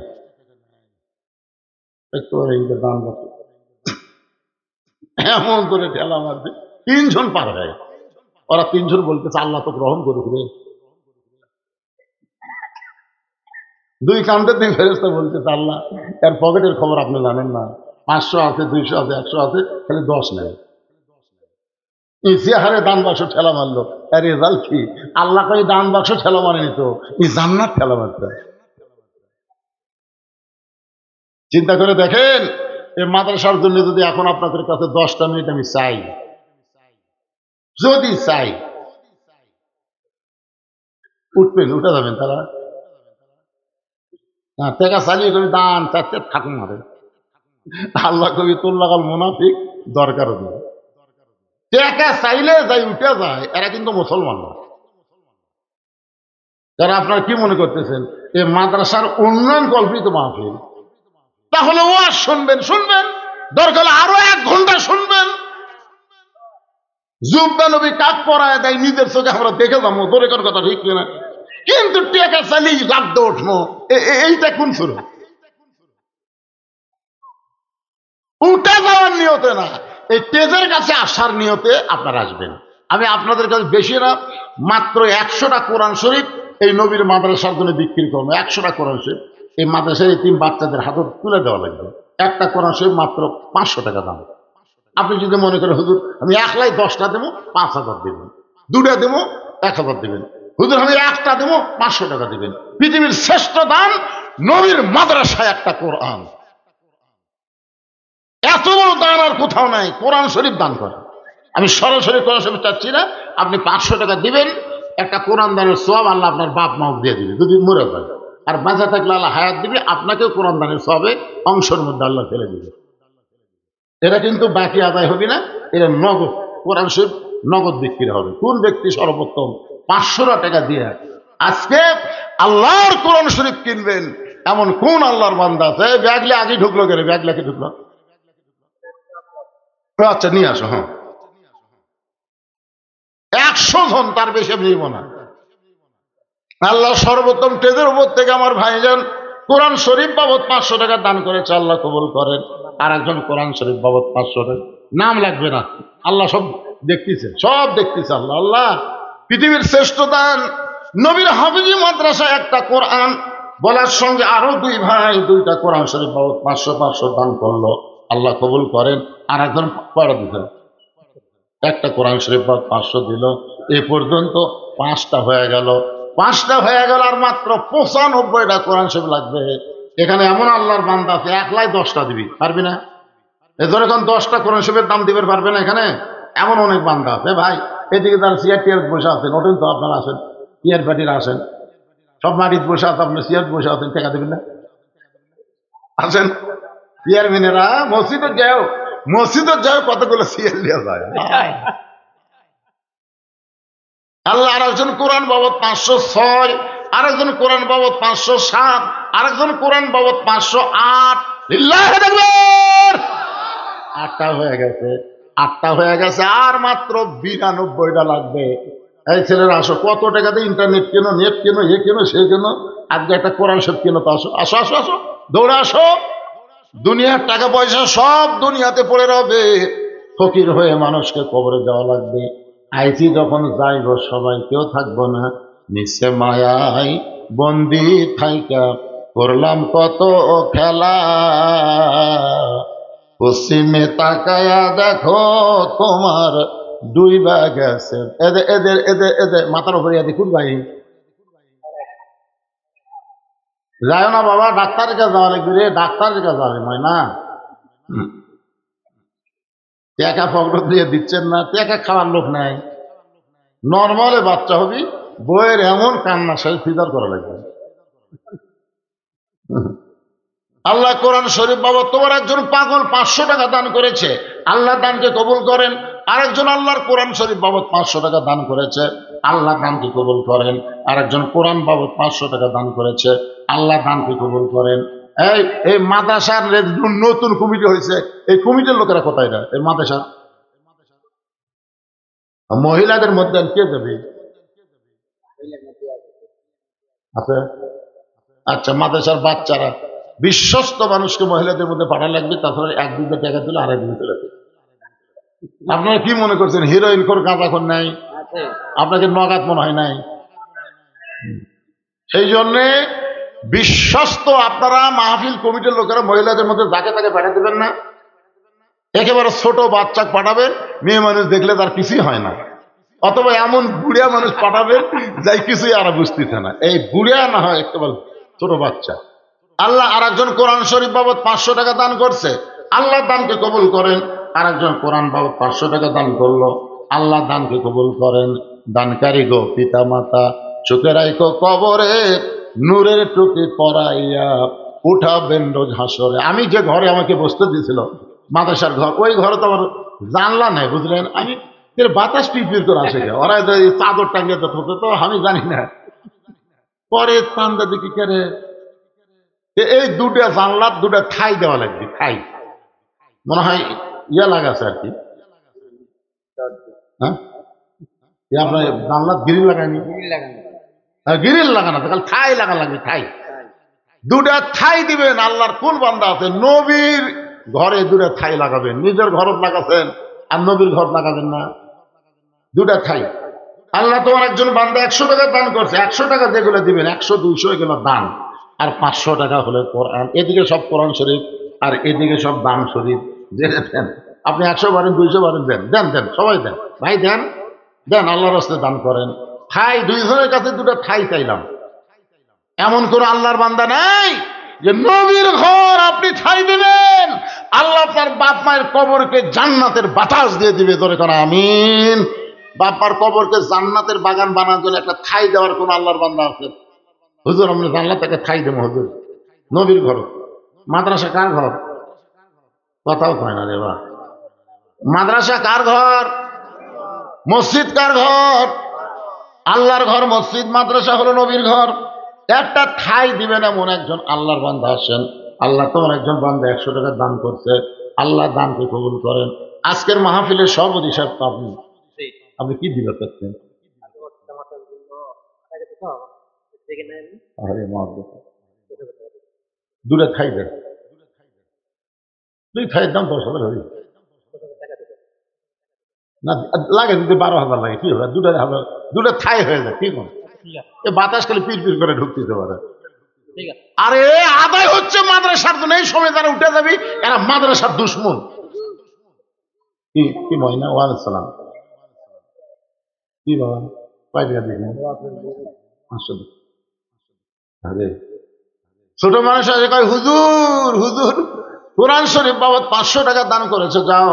একেবারে দান বাক্স এমন করে ঠেলা মারবে, 3 জন পার হয়। ওরা 3 জন বলতেছে আল্লাহ তো গ্রহণ করুক রে। দুই কান্দে দুই ফেরেশতা বলতেছে আল্লাহ এর পকেটের খবর আপনি জানেন না, 500 আছে, 200 আছে, 100 আছে, খালি 10 নেই। ইতিহারে দান বাক্স ঠেলা মারলো, এর রেজাল্ট কি? আল্লাহ কই দান বাক্স ঠেলা মারেনি তো, এই জান্নাত ঠেলা মারতে। চিন্তা করে দেখেন, এই মাদ্রাসার জন্য যদি এখন আপনাদের কাছে 10টা মিনিট আমি চাই, যদি চাই, উঠবেন? উঠে যাবেন তারা? টাকা চালিয়ে কবি দান চাচ্ছে থাকুন মারে। আল্লাহ কবি তোল্লাকাল মুনাফিক, দরকার নেই। টাকা চাইলে যাই উঠে যায়, এরা কিন্তু মুসলমান না। যারা আপনারা কি মনে করতেছেন এই মাদ্রাসার উন্নয়ন কল্পিত মাহফিল? তাহলে ওয়াজ শুনবেন, শুনবেন, দরকার আরো 1 ঘন্টা শুনবেন। জুব্বা নবী কাক পরায় দেয়, নিজের চোখে আমরা দেখে যাবো, দূরে কোন কথা ঠিক কিনা, কিন্তু টাকা চালিয়ে লাভ দিয়ে উঠবো, এইটা কোন শুরু? উঠে যাওয়ার নিয়তে না, এই তেজের কাছে আসার নিয়তে আপনারা আসবেন। আমি আপনাদের কাছে বেশি না, মাত্র 100টা কোরআন শরীফ এই নবীর মাদ্রাসার জন্য বিক্রি করবো। 100টা কোরআন শরীফ এই মাদ্রাসার এতিম বাচ্চাদের হাতে তুলে দেওয়া লাগবে। একটা কোরআন শরীফ মাত্র 500 টাকা দাম। আপনি যদি মনে করেন হুজুর আমি একলাই 10টা দেবো, 5000 দেবেন, 2টা দেবো 1000 দেবেন, হুজুর আমি 1টা দেবো 500 টাকা দেবেন। পৃথিবীর শ্রেষ্ঠ দান নবীর মাদ্রাসায় একটা কোরআন। এত বড় দান আর কোথাও নাই, কোরআন শরীফ দান করে। আমি সরাসরি কোরআন শরীফ চাচ্ছি না, আপনি 500 টাকা দিবেন, একটা কোরআন দানের সওয়াব আল্লাহ আপনার বাপ মাও দিয়ে দিবে যদি মরে যায়, আর বাঁচা থাকলে আল্লাহ হায়াত দিবে, আপনাকেও কোরআন দানের সওয়াবে অংশের মধ্যে আল্লাহ ফেলে দিবে। এটা কিন্তু বাকি আদায় হবে না, এটা নগদ কোরআন শরীফ নগদ বিক্রি হবে। কোন ব্যক্তি সর্বোত্তম 500 টাকা দিয়ে আজকে আল্লাহর কোরআন শরীফ কিনবেন, এমন কোন আল্লাহর বান্দা আছে? ব্যাগলে আগে ঢুকলো কেন? ব্যাগলাকে ঢুকলো, আচ্ছা নিয়ে আসো। হ্যাঁ 100 জন, তার বেশি আমি নিব না। আল্লাহ সর্বোত্তম টেজের উপর থেকে আমার ভাইজান কোরআন শরীফ বাবদ 500 টাকা দান করেছে, আল্লাহ কবুল করেন। আর একজন কোরআন শরীফ বাবদ 500 টাকা, নাম লাগবে না, আল্লাহ সব দেখতেছে, সব দেখতেছে আল্লাহ। আল্লাহ পৃথিবীর শ্রেষ্ঠ দান নবীর হাফিজি মাদ্রাসা একটা কোরআন বলার সঙ্গে আরো দুই ভাই দুইটা কোরআন শরীফ বাবদ 500 দান করলো, আল্লাহ কবুল করেন। আর একজন কয়টা দিল? একটা কোরআন শরীফ বাবদ 500 দিল। এ পর্যন্ত 5টা হয়ে গেল, 5টা হয়ে গেল। আর মাত্র 95টা কোরআন শরীফ লাগবে। এখানে এমন আল্লাহর বান্দা আছে একলাই 10টা দিবি, পারবি না? এদের এখন 10টা কোরআন শরীফের দাম দিবে পারবে না? এখানে এমন অনেক বান্দা আছে ভাই। এদিকে তার চেয়ার টিয়ার বসে আছেন, ওঠেন তো আপনারা আসেন, চেয়ার পার্টিরা আসেন, সব মাটিতে বসে আছে, আপনার চেয়ার বসে আছেন, টাকা দেবেন না? আসেন চেয়ারম্যানেরা, মসজিদে যাও কতগুলো চেয়ার নিয়ে যায়। আল্লাহ আরেকজন কোরআন বাবদ 506, আরেকজন কোরআন বাবদ 507, আরেকজন কোরআন বাবদ 508। 8টা হয়ে গেছে, 8টা হয়ে গেছে। আর মাত্র 92টা লাগবে। এই ছেলেরা আসো, কত টাকাতে ইন্টারনেট কেনো, নেট কেনো, এ কেনো, সে কেনো, আজকে একটা কোরআন শরীফ কেনো তো আসো, আসো আসো আসো, দৌড়ে আসো। দুনিয়ার টাকা পয়সা সব দুনিয়াতে পড়ে রবে, ফকির হয়ে মানুষকে কবরে যাওয়া লাগবে। আইছি যখন যাইব সবাই কেউ থাকবো না, নিচে মায়াই বন্দি থাইকা করলাম কত খেলা। পশ্চিমে তাকায়া দেখো তোমার ডুইবা গেছে। এদের এদের এদের এদের মাথার উপরে দেখুন ভাই, যায় না বাবা, ডাক্তারের কাছে যাওয়া লাগবে রে, ডাক্তারের কাছে যাওয়া লাগবে না। টাকা পকেট দিয়ে দিচ্ছেন না, টাকা খাওয়ার লোক নাই। নর্মালে বাচ্চা হবি, বইয়ের এমন কান্না সেই ফিদার করা লাগবে। আল্লাহ কোরআন শরীফ বাবদ তোমার একজন পাগল 500 টাকা দান করেছে, আল্লাহ দানকে কবুল করেন। আরেকজন আল্লাহর কোরআন শরীফ বাবদ 500 টাকা দান করেছে, আল্লাহ দানকে কবুল করেন। আরেকজন কোরআন বাবদ 500 টাকা দান করেছে, আল্লাহ দানকে কবুল করেন। এই এই মাদ্রাসার নতুন কমিটি হয়েছে, এই কমিটির লোকেরা কোথায় না? এই মাদ্রাসা মহিলাদের মধ্যে কে দেবে? আচ্ছা আচ্ছা, মাদ্রাসার বাচ্চারা, বিশ্বস্ত মানুষকে মহিলাদের মধ্যে পাঠা লাগবে, তারপরে 1-2 টাকা দিলে আড়াই দিন চলে যাবে। আপনারা কি মনে করছেন হিরোইন খোর গাঁজাখোর নাই? আপনাকে নগাদ মনে হয় নাই? সেই জন্যে বিশ্বস্ত আপনারা মাহফিল কমিটির লোকেরা মহিলাদের মধ্যে যাকে তাকে পাঠিয়ে দেবেন না। একেবারে ছোট বাচ্চা পাঠাবেন, মেয়ে মানুষ দেখলে তার কিছুই হয় না। অথবা এমন বুড়িয়া মানুষ পাঠাবেন যাই কিছুই আর বুঝতেছে না। এই বুড়িয়া না হয় একেবারে ছোট বাচ্চা। আল্লাহ আরেকজন কোরআন শরীফ বাবদ 500 টাকা দান করছে, আল্লাহ দানকে কবুল করেন। আরেকজন কোরআন বাবদ 500 টাকা দান করলো, আল্লাহ দানকে কবুল করেন। দানকারী গো পিতা মাতা, চোখে রাইখো কবরে, নূরের টুপি পরাইয়া উঠাবেন রোজ হাসরে। আমি যে ঘরে আমাকে বসতে দিয়েছিল, মাদ্রাসার ঘর, ওই ঘরে তো আমার জানলা নেই, বুঝলেন? আমি বাতাস পিপির করে আসে, ওরা চাদর টাঙ্গে তো তো আমি জানি না। পরে চান্দা দেখি কেড়ে এই 2টা জানলার 2টা ঠাই দেওয়া লাগবে, ঠাই মনে হয় ইয়া লাগাছে আর কি। হ্যাঁ, আপনার জানলার গ্রিল লাগায়নি? গ্রিল লাগানো, তাহলে ঠাই লাগা লাগবে, ঠাই 2টা ঠাই দিবেন। আল্লাহর কোন বান্দা আছে নবীর ঘরে 2টা ঠাই লাগাবেন? নিজের ঘরত লাগাছেন আর নবীর ঘর লাগাবেন না? 2টা ঠাই। আল্লাহ তোমার একজন বান্দা 100 টাকা দান করছে, 100 টাকা যেগুলো দিবেন 100-200 এগুলো দান, আর 500 টাকা হলে কোরআন। এদিকে সব কোরআন শরীফ আর এদিকে সব দান শরীফ, জেনে দেন। আপনি 100 বারেন 200 বারেন দেন, দেন দেন, সবাই দেন ভাই, দেন দেন, আল্লাহর রাস্তায় দান করেন। ঠাই 2 জনের কাছে 2টা ঠাই চাইলাম। এমন কোন আল্লাহর বান্দা নাই যে নবীর ঘর আপনি ঠাই দিবেন, আল্লাহ তার বাপ মায়ের কবরকে জান্নাতের বাতাস দিয়ে দিবে। ধরে কোন আমিন। বাপার কবরকে জান্নাতের বাগান বানানোর জন্য একটা ঠাই দেওয়ার কোন আল্লাহর বান্দা আছে? হুজুর আমরা জানলাম তাকে ঠাই দেবো। হুজুর নবীর ঘর। মাদ্রাসা কার ঘর? কথাও কয় না রে বা। মাদ্রাসা কার ঘর? মসজিদ কার ঘর? আল্লাহর ঘর মসজিদ, মাদ্রাসা হলো নবীর ঘর। একটা ঠাই দিবেন এমন একজন আল্লাহর বান্দা আসেন। আল্লাহ তোমার একজন বান্দা 100 টাকা দান করছে, আল্লাহ দানকে কবুল করেন। আজকের মাহফিলের সভাপতি সাহেব আপনি, আপনি কি দিতে চাচ্ছেন? দুটা ঠাই দেন, 2 ঠাইয়ের দাম 10,000 হবে না? লাগে যদি 12,000 লাগে, কি হবে? 2 হাজার দুটো থাই হয়ে যায়, কি বল? এই বাতাস খালি পির পির করে ঢুকতে পারে। আরে আদায় হচ্ছে মাদ্রাসার জন্য, এই সময় তারা উঠে যাবি, এরা মাদ্রাসার দুশ্মন। কি কি ময়না, ওয়ালাইকুম সালাম। কি বাবা পাই দিয়া দেখি আসলে। আরে ছোট মানুষ আছে কয়, হুজুর হুজুর কোরআন শরীফ বাবদ 500 টাকা দান করেছে, যাও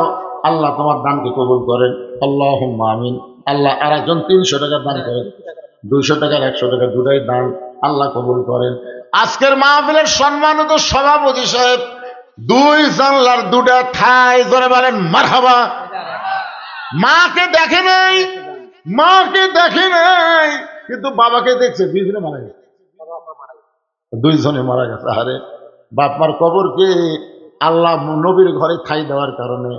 আল্লাহ তোমার দানকে কবুল করেন, আল্লাহুম্মা আমিন। আল্লাহ। আর একজন 300 টাকা দান করেন, 200 টাকার 100 টাকা দুটাই দান, আল্লাহ কবুল করেন। আজকের মাহফিলের সম্মানিত সভাপতি সাহেব 2 জানলার 2টা ঠাই ধরে বলেন মারহাবা। মাকে দেখে নাই, মাকে দেখে নাই, কিন্তু বাবাকে দেখছে। 2 জনে মারা গেছে, 2 জনে মারা গেছে। আরে বাপমার কবরকে আল্লাহ নবীর ঘরে ঠাই দেওয়ার কারণে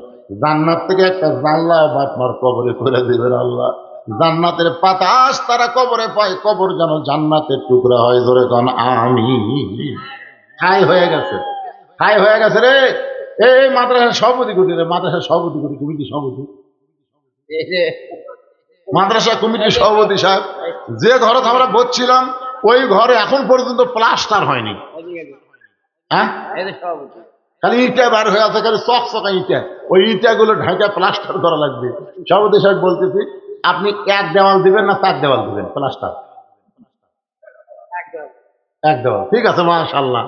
জান্নাত থেকে একটা জানলা বাপমার কবরে করে দিবেন আল্লাহ। জান্নাতের বাতাস তারা কবরে পায়, কবর যেন জান্নাতের টুকরা হয়। ধরে কন আমিন। ঠাই হয়ে গেছে, ঠাই হয়ে গেছে রে। এই মাদ্রাসার সভাপতি করি রে, মাদ্রাসার সভাপতি করি, কমিটির সভাপতি, মাদ্রাসা কমিটির সভাপতি সাহেব, যে ঘরে আমরা বসছিলাম ওই ঘরে এখন পর্যন্ত প্লাস্টার হয়নি। হ্যাঁ, খালি ইটা বার হয়ে আছে, খালি চকচকা ইটা। ওই ইটাগুলো ঢাকা প্লাস্টার করা লাগবে। সভাপতি সাহেব বলতেছি, আপনি 1 দেওয়াল দিবেন না 4 দেওয়াল দিবেন প্লাস্টার? 1 দেওয়াল, ঠিক আছে মাশাআল্লাহ।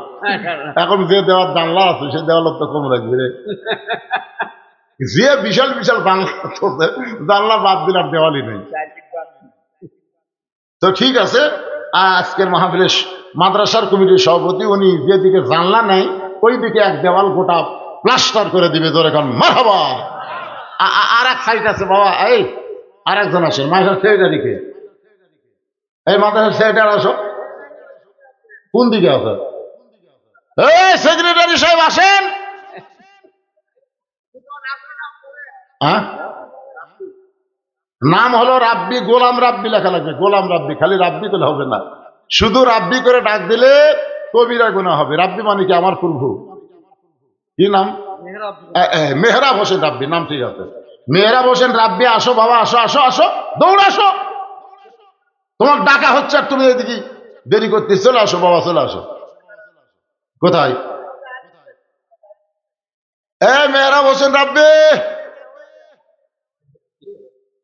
এখন যে দেওয়াল জানলা আছে সে দেওয়াল তো কম রাখবে রে। যে বিশাল বিশাল জানলা চলছে, জানলা বাদ দিলাম, দেওয়ালই নেই। তো ঠিক আছে, আজকের মাহফিলের মাদ্রাসার কমিটির সভাপতি উনি যেদিকে জানলা নেই ওই দিকে 1 দেওয়াল গোটা প্লাস্টার করে দিবে। ধরে কারণ মারহাবা। আর এক সাইড আছে বাবা, এই আর একজন আসেন মাদ্রাসার সেক্রেটারিকে, এই মাদ্রাসার সেক্রেটারি আসো। কোন দিকে আছে? এই সেক্রেটারি সাহেব আসেন। হ্যাঁ, নাম হলো রাব্বি, গোলাম রাব্বি লেখা লাগবে, গোলাম রাব্বি। খালি রাব্বি করলে হবে না, শুধু রাব্বি করে ডাক দিলে কবিরা গুনাহ হবে। রাব্বি মানে কি? আমার প্রভু। কি নাম? মেহরাব হোসেন রাব্বি, নাম ঠিক আছে। মেহরাব হোসেন রাব্বি, আসো বাবা, আসো আসো আসো, দৌড় আসো। তোমার ডাকা হচ্ছে আর তুমি এদিকে দেরি করতে। চলে আসো বাবা, চলে আসো। কোথায়? মেহরাব হোসেন রাব্বি,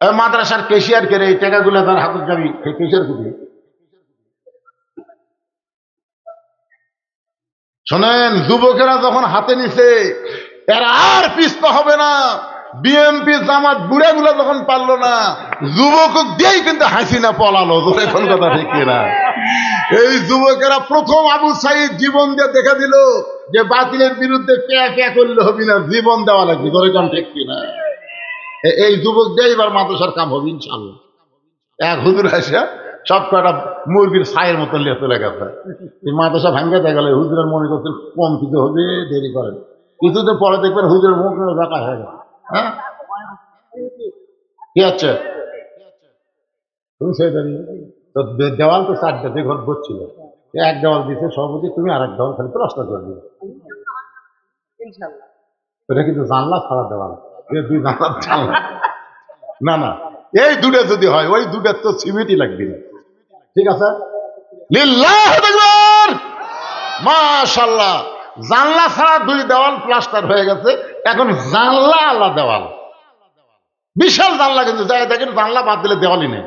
মাদ্রাসার কেশিয়ার কে রে? এই টাকাগুলো তার হাতে যাবি, কেশিয়ার কোথায়? শোনেন, যুবকেরা যখন হাতে নিছে এরা আর পিছতে হবে না। বিএনপি জামাত বুড়াগুলো যখন পারলো না, যুবক দিয়েই কিন্তু হাসিনা পলালো। এখন কথা ঠিক কিনা? এই যুবকেরা প্রথম আবু সাইদ জীবন দিয়ে দেখা দিল যে বাতিলের বিরুদ্ধে প্যা প্যা করলে হবে না, জীবন দেওয়া লাগবে। এখন ঠিক কিনা? এই যুবক দিয়ে এবার মাদ্রাসার কাম হবে ইনশাল্লাহ। এক হুজুর আসা সব কটা মুরগির ছায়ের মতো লিয়ে চলে গেছে। এই মাদ্রাসা ভাঙ্গে দেখা গেল, হুজুরের মনে করছেন কম কিছু হবে, দেরি করেন। কিছুদিন পরে দেখবেন হুজুরের মুখ দেখা হয়ে গেল। হ্যাঁ, কি হচ্ছে? তুমি সেই তো দেওয়াল তো 4টা, যে ঘর বসছিল 1 দেওয়াল দিচ্ছে সভাপতি, তুমি আর 1 দেওয়াল খালি প্লাস্টার করে দিবে। এটা কিন্তু জানলা ছাড়া দেওয়াল, 2 জানলা জানলা না না, এই 2টা যদি হয়, ওই 2টার তো সিমেন্টই লাগবে না। ঠিক আছে, লিল্লাহু আকবার, মাশাআল্লাহ। জানলা ছাড়া 2 দেওয়াল প্লাস্টার হয়ে গেছে। এখন জানলা আলা দেওয়াল, বিশাল জানলা, কিন্তু যাই দেখেন জানলা বাদ দিলে দেওয়ালই নেই।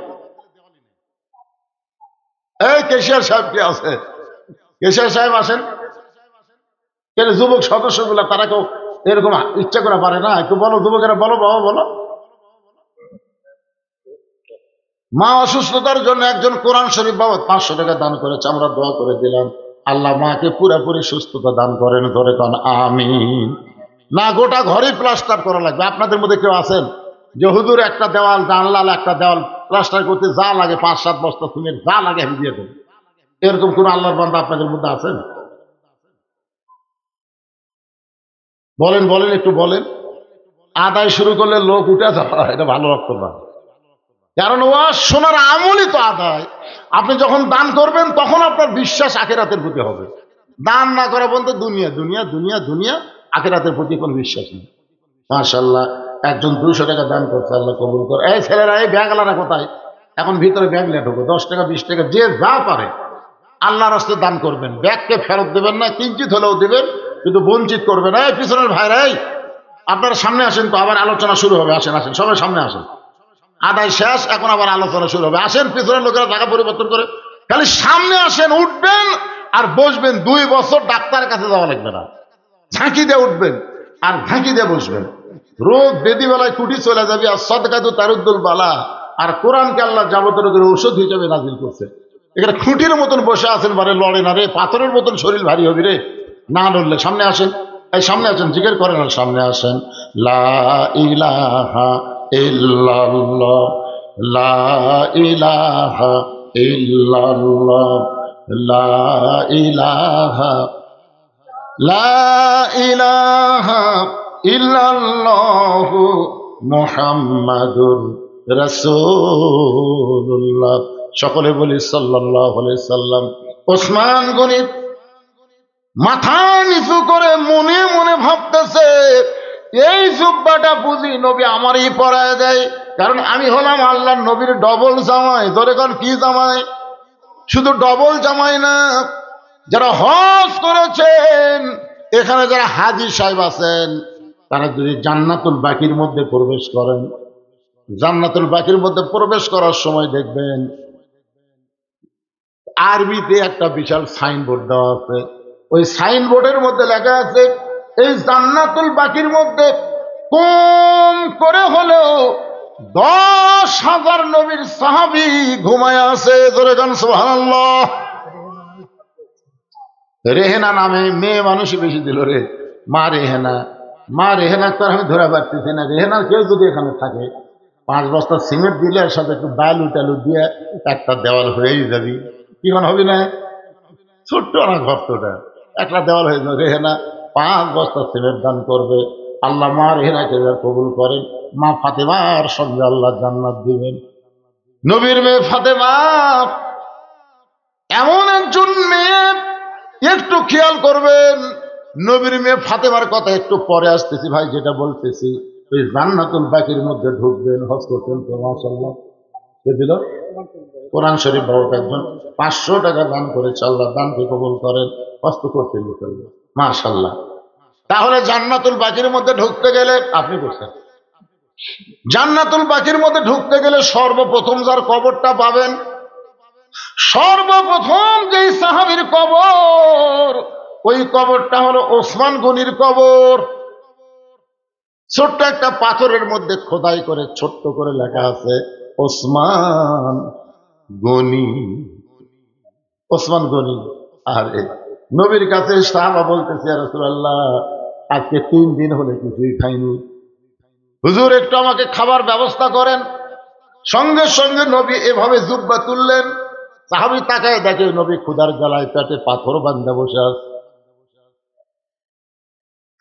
এই কেশিয়ার সাহেব কি আছে? কেশিয়ার সাহেব আসেন। কেন যুবক সদস্যগুলা তারা কেউ এরকম ইচ্ছা করে পারে না? একটু বলো যুবকেরা, বলো বাবা বলো। মা অসুস্থতার জন্য একজন কোরআন শরীফ বাবদ 500 টাকা দান করেছে, আমরা দোয়া করে দিলাম আল্লাহ মাকে পুরোপুরি সুস্থতা দান করেন। ধরে কান আমিন। না, গোটা ঘরেই প্লাস্টার করা লাগবে। আপনাদের মধ্যে কেউ আছেন যে হুজুর একটা দেওয়াল, জানলাল একটা দেওয়াল প্লাস্টার করতে যা লাগে 5-7 বস্তা সিমেন্ট যা লাগে আমি দিয়ে দেবো, এরকম কোন আল্লাহর বান্দা আপনাদের মধ্যে আছেন? বলেন বলেন, একটু বলেন। আদায় শুরু করলে লোক উঠে যাওয়া, এটা ভালো রক্ত না। কারণ ওয়াজ শোনার আমলই তো আদায়। আপনি যখন দান করবেন তখন আপনার বিশ্বাস আখিরাতের প্রতি হবে। দান না করা বলতে দুনিয়া দুনিয়া দুনিয়া দুনিয়া, আখিরাতের প্রতি কোনো বিশ্বাস নেই। মাশাআল্লাহ, একজন 200 টাকা দান করছে, আল্লাহ কবুল করে। এই ছেলেরা, এই ব্যাগলারা কোথায়? এখন ভিতরে ব্যাগ নিয়ে ঢুকো, 10 টাকা 20 টাকা যে যা পারে আল্লাহর রাস্তায় দান করবেন। ব্যাগকে ফেরত দেবেন না, কিঞ্চিত হলেও দেবেন, কিন্তু বঞ্চিত করবেন না। এই পিছনের ভাইরাই আপনারা সামনে আসেন, তো আবার আলোচনা শুরু হবে। আসেন আসেন সবাই সামনে আসেন, আদায় শেষ, এখন আবার আলোচনা শুরু হবে। আসেন, পিছনের লোকেরা জায়গা পরিবর্তন করে খালি সামনে আসেন, উঠবেন আর বসবেন। 2 বছর ডাক্তারের কাছে যাওয়া লাগবে না, ঝাঁকি দিয়ে উঠবেন আর ঝাঁকি দিয়ে বসবেন। রোগ বেদি বেলায় কুটি চলে যাবে, আর সদকাতু তারুদ্দুল বালা। আর কোরআনকে আল্লাহ যাবতীয় রোগের ঔষধ হিসেবে নাজিল করছে। এখানে খুঁটির মতন বসে আছেন, বারে লড়ে না রে, পাথরের মতন শরীর ভারী হবি রে, না লড়লে। সামনে আসেন, এই সামনে আসেন, জিজ্ঞেস করেন আর সামনে আসেন। লা ইলাহা ইল্লাল্লাহ, লা ইলাহা ইল্লাল্লাহ, লা ইলাহা, লা ইলাহা ইল্লাল্লাহু মুহাম্মাদুর রাসূলুল্লাহ। সকলে বলি সাল্লাল্লাহু আলাইহি সাল্লাম। ওসমান গনি মাথা নিচু করে মনে মনে ভাবতেছে, এই জুব্বাটা বুঝি নবী আমারই পরায় দেয়, কারণ আমি হলাম আল্লাহর নবীর ডবল জামাই। ধরে কোন কি জামাই? শুধু ডবল জামাই না, যারা হজ করেছেন, এখানে যারা হাজী সাহেব আছেন, তারা যদি জান্নাতুল বাকির মধ্যে প্রবেশ করেন, জান্নাতুল বাকির মধ্যে প্রবেশ করার সময় দেখবেন আরবিতে একটা বিশাল সাইনবোর্ড দেওয়া আছে। ওই সাইনবোর্ডের মধ্যে লেখা আছে, এই জান্নাতুল বাকির মধ্যে কম করে হলেও 10,000 নবীর সাহাবী ঘুমায় আছে। জোরে গান সুবহানাল্লাহ। রেহেনা নামে মেয়ে মানুষই বেশি দিল রে, মা রেহেনা। মা রেহেনা তো আমি ধরে পারতেছি না। রেহেনার কেউ যদি এখানে থাকে, 5 বস্তা সিমেন্ট দিলে এর সাথে একটু বালু টালু দিয়ে একটা দেওয়াল হয়েই যাবি। কি মনে হবি না? ছোট্ট না ঘরটা, একটা দেওয়াল হয়ে যাবে। রেহেনা 5 বস্তা সিমেন্ট দান করবে, আল্লাহ মা রেহেনাকে কবুল করেন। মা ফাতেমার সঙ্গে আল্লাহ জান্নাত দিবেন। নবীর মেয়ে ফাতেমা এমন একজন মেয়ে, একটু খেয়াল করবেন। নবীর মেয়ে ফাতেমার কথা একটু পরে আসতেছি ভাই, যেটা বলতেছি, ওই জান্নাতুল বাকির মধ্যে ঢুকবেন। হজ করতেন তো, মাশাআল্লাহ। কে দিল? কোরআন শরীফ বাবুকে একজন 500 টাকা দান করেছে, আল্লাহ দানকে কবুল করেন। হজ তো করতেন, মাশাআল্লাহ। তাহলে জান্নাতুল বাকির মধ্যে ঢুকতে গেলে, আপনি করছেন, জান্নাতুল বাকির মধ্যে ঢুকতে গেলে সর্বপ্রথম যার কবরটা পাবেন, সর্বপ্রথম যেই সাহাবীর কবর, ওই কবরটা হলো ওসমান গনির কবর। ছোট্ট একটা পাথরের মধ্যে খোদাই করে ছোট্ট করে লেখা আছে ওসমান গনি, ওসমান গনি। আরে নবীর কাছে সাহাবা বলতেছে, ইয়া রাসূলুল্লাহ, আজকে 3 দিন হলে কিছুই খাইনি, হুজুর একটু আমাকে খাবার ব্যবস্থা করেন। সঙ্গে সঙ্গে নবী এভাবে জুব্বা তুললেন। সাহাবী তাকায় দেখে নবী ক্ষুধার জ্বালায় পেটে পাথর বান্ধা বসে আছে।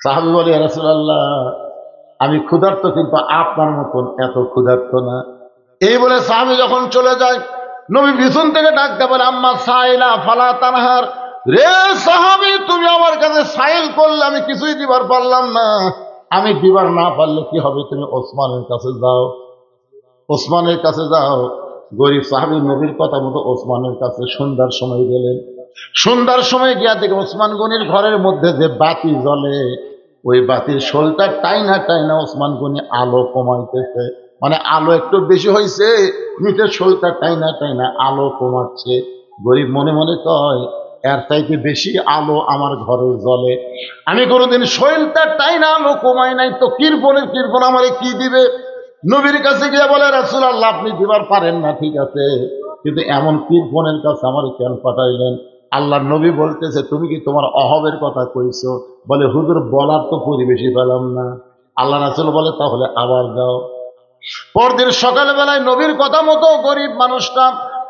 সাহাবী বলে, ইয়া রাসূলুল্লাহ, আমি ক্ষুধার্ত, কিন্তু আপনার মতন এত ক্ষুধার্ত না। এই বলে সাহাবী যখন চলে যায়, নবী পিছন থেকে ডাকতে বলে, আম্মা সাইলা ফালা তানহার। রে সাহাবী, তুমি আমার কাছে সাইল করলে, আমি কিছুই দিবার পারলাম না। আমি দিবার না পারলে কি হবে? তুমি ওসমানের কাছে যাও, ওসমানের কাছে যাও। গরিব সাহাবী নবীর কথা মতো ওসমানের কাছে সন্ধ্যার সময় গেলেন। সন্ধ্যার সময় গিয়া দেখে ওসমান গনির ঘরের মধ্যে যে বাতি জ্বলে, ওই বাতির শোলটা টাইনা টাইনা ওসমান গনি আলো কমাইতেছে। মানে আলো একটু বেশি হয়েছে, নিচের শোলটা টাইনা টাইনা আলো কমাচ্ছে। গরিব মনে মনে কয়, এর চাইতে বেশি আলো আমার ঘরে জ্বলে, আমি কোনোদিন শৈলটা টাইনা আলো কমাই নাই, তো কৃপণের কৃপণ আমারে কি দিবে? নবীর কাছে গিয়ে বলে, রাসূলুল্লাহ, আপনি দিবার পারেন না, ঠিক আছে, কিন্তু এমন কৃপণের কাছে আমার কেন পাঠাইলেন? আল্লাহ নবী বলতেছে, তুমি কি তোমার অহবের কথা কইছো? বলে, হুজুর, বলার তো পরিবেশই পেলাম না। আল্লাহ রাসূল বলে, তাহলে আবার যাও। পরদিন সকালবেলায় নবীর কথা মতো গরিব মানুষটা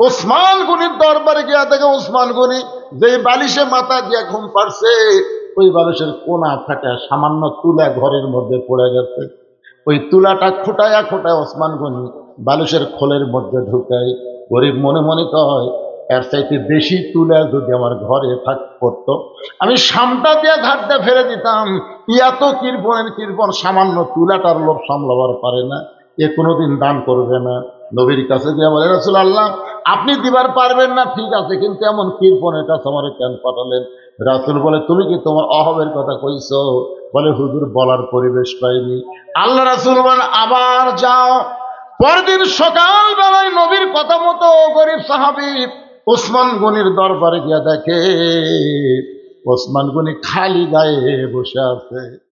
ওসমান গনির দরবারে গিয়া দেখে ওসমান গনি যে বালিশে মাথা দিয়ে ঘুম পাড়ছে, ওই বালিশের কোনা ফাটা সামান্য তুলা ঘরের মধ্যে পড়ে গেছে। ওই তুলাটা খুঁটায়া খুঁটায় ওসমান গনি বালিশের খোলের মধ্যে ঢুকায়। গরিব মনে মনে কয়, এর চাইতে বেশি তুলা যদি আমার ঘরে থাক পড়তো, আমি সামটা দিয়ে ঘাটতে ফেলে দিতাম। এত কৃপণের কৃপণ, সামান্য তুলাটার লোভ সামলাবার পারে না, এ কোনোদিন দান করবে না। নবীর কাছে গিয়ে বলে, রাসূলুল্লাহ আপনি দিবার পারবেন না ঠিক আছে, কিন্তু এমন কৃপণের কাছে আমার কেন পাঠালেন? রাসূল বলে, তুমি কি তোমার অহবের কথা কইছো? বলে, হুজুর বলার পরিবেশ পাইনি। আল্লাহ রাসূল বলেন, আবার যাও। পরদিন সকাল বেলায় নবীর কথা মতো গরিব সাহাবী ওসমান গনির দরবারে গিয়া দেখে ওসমান গনি খালি গায়ে বসে আছে।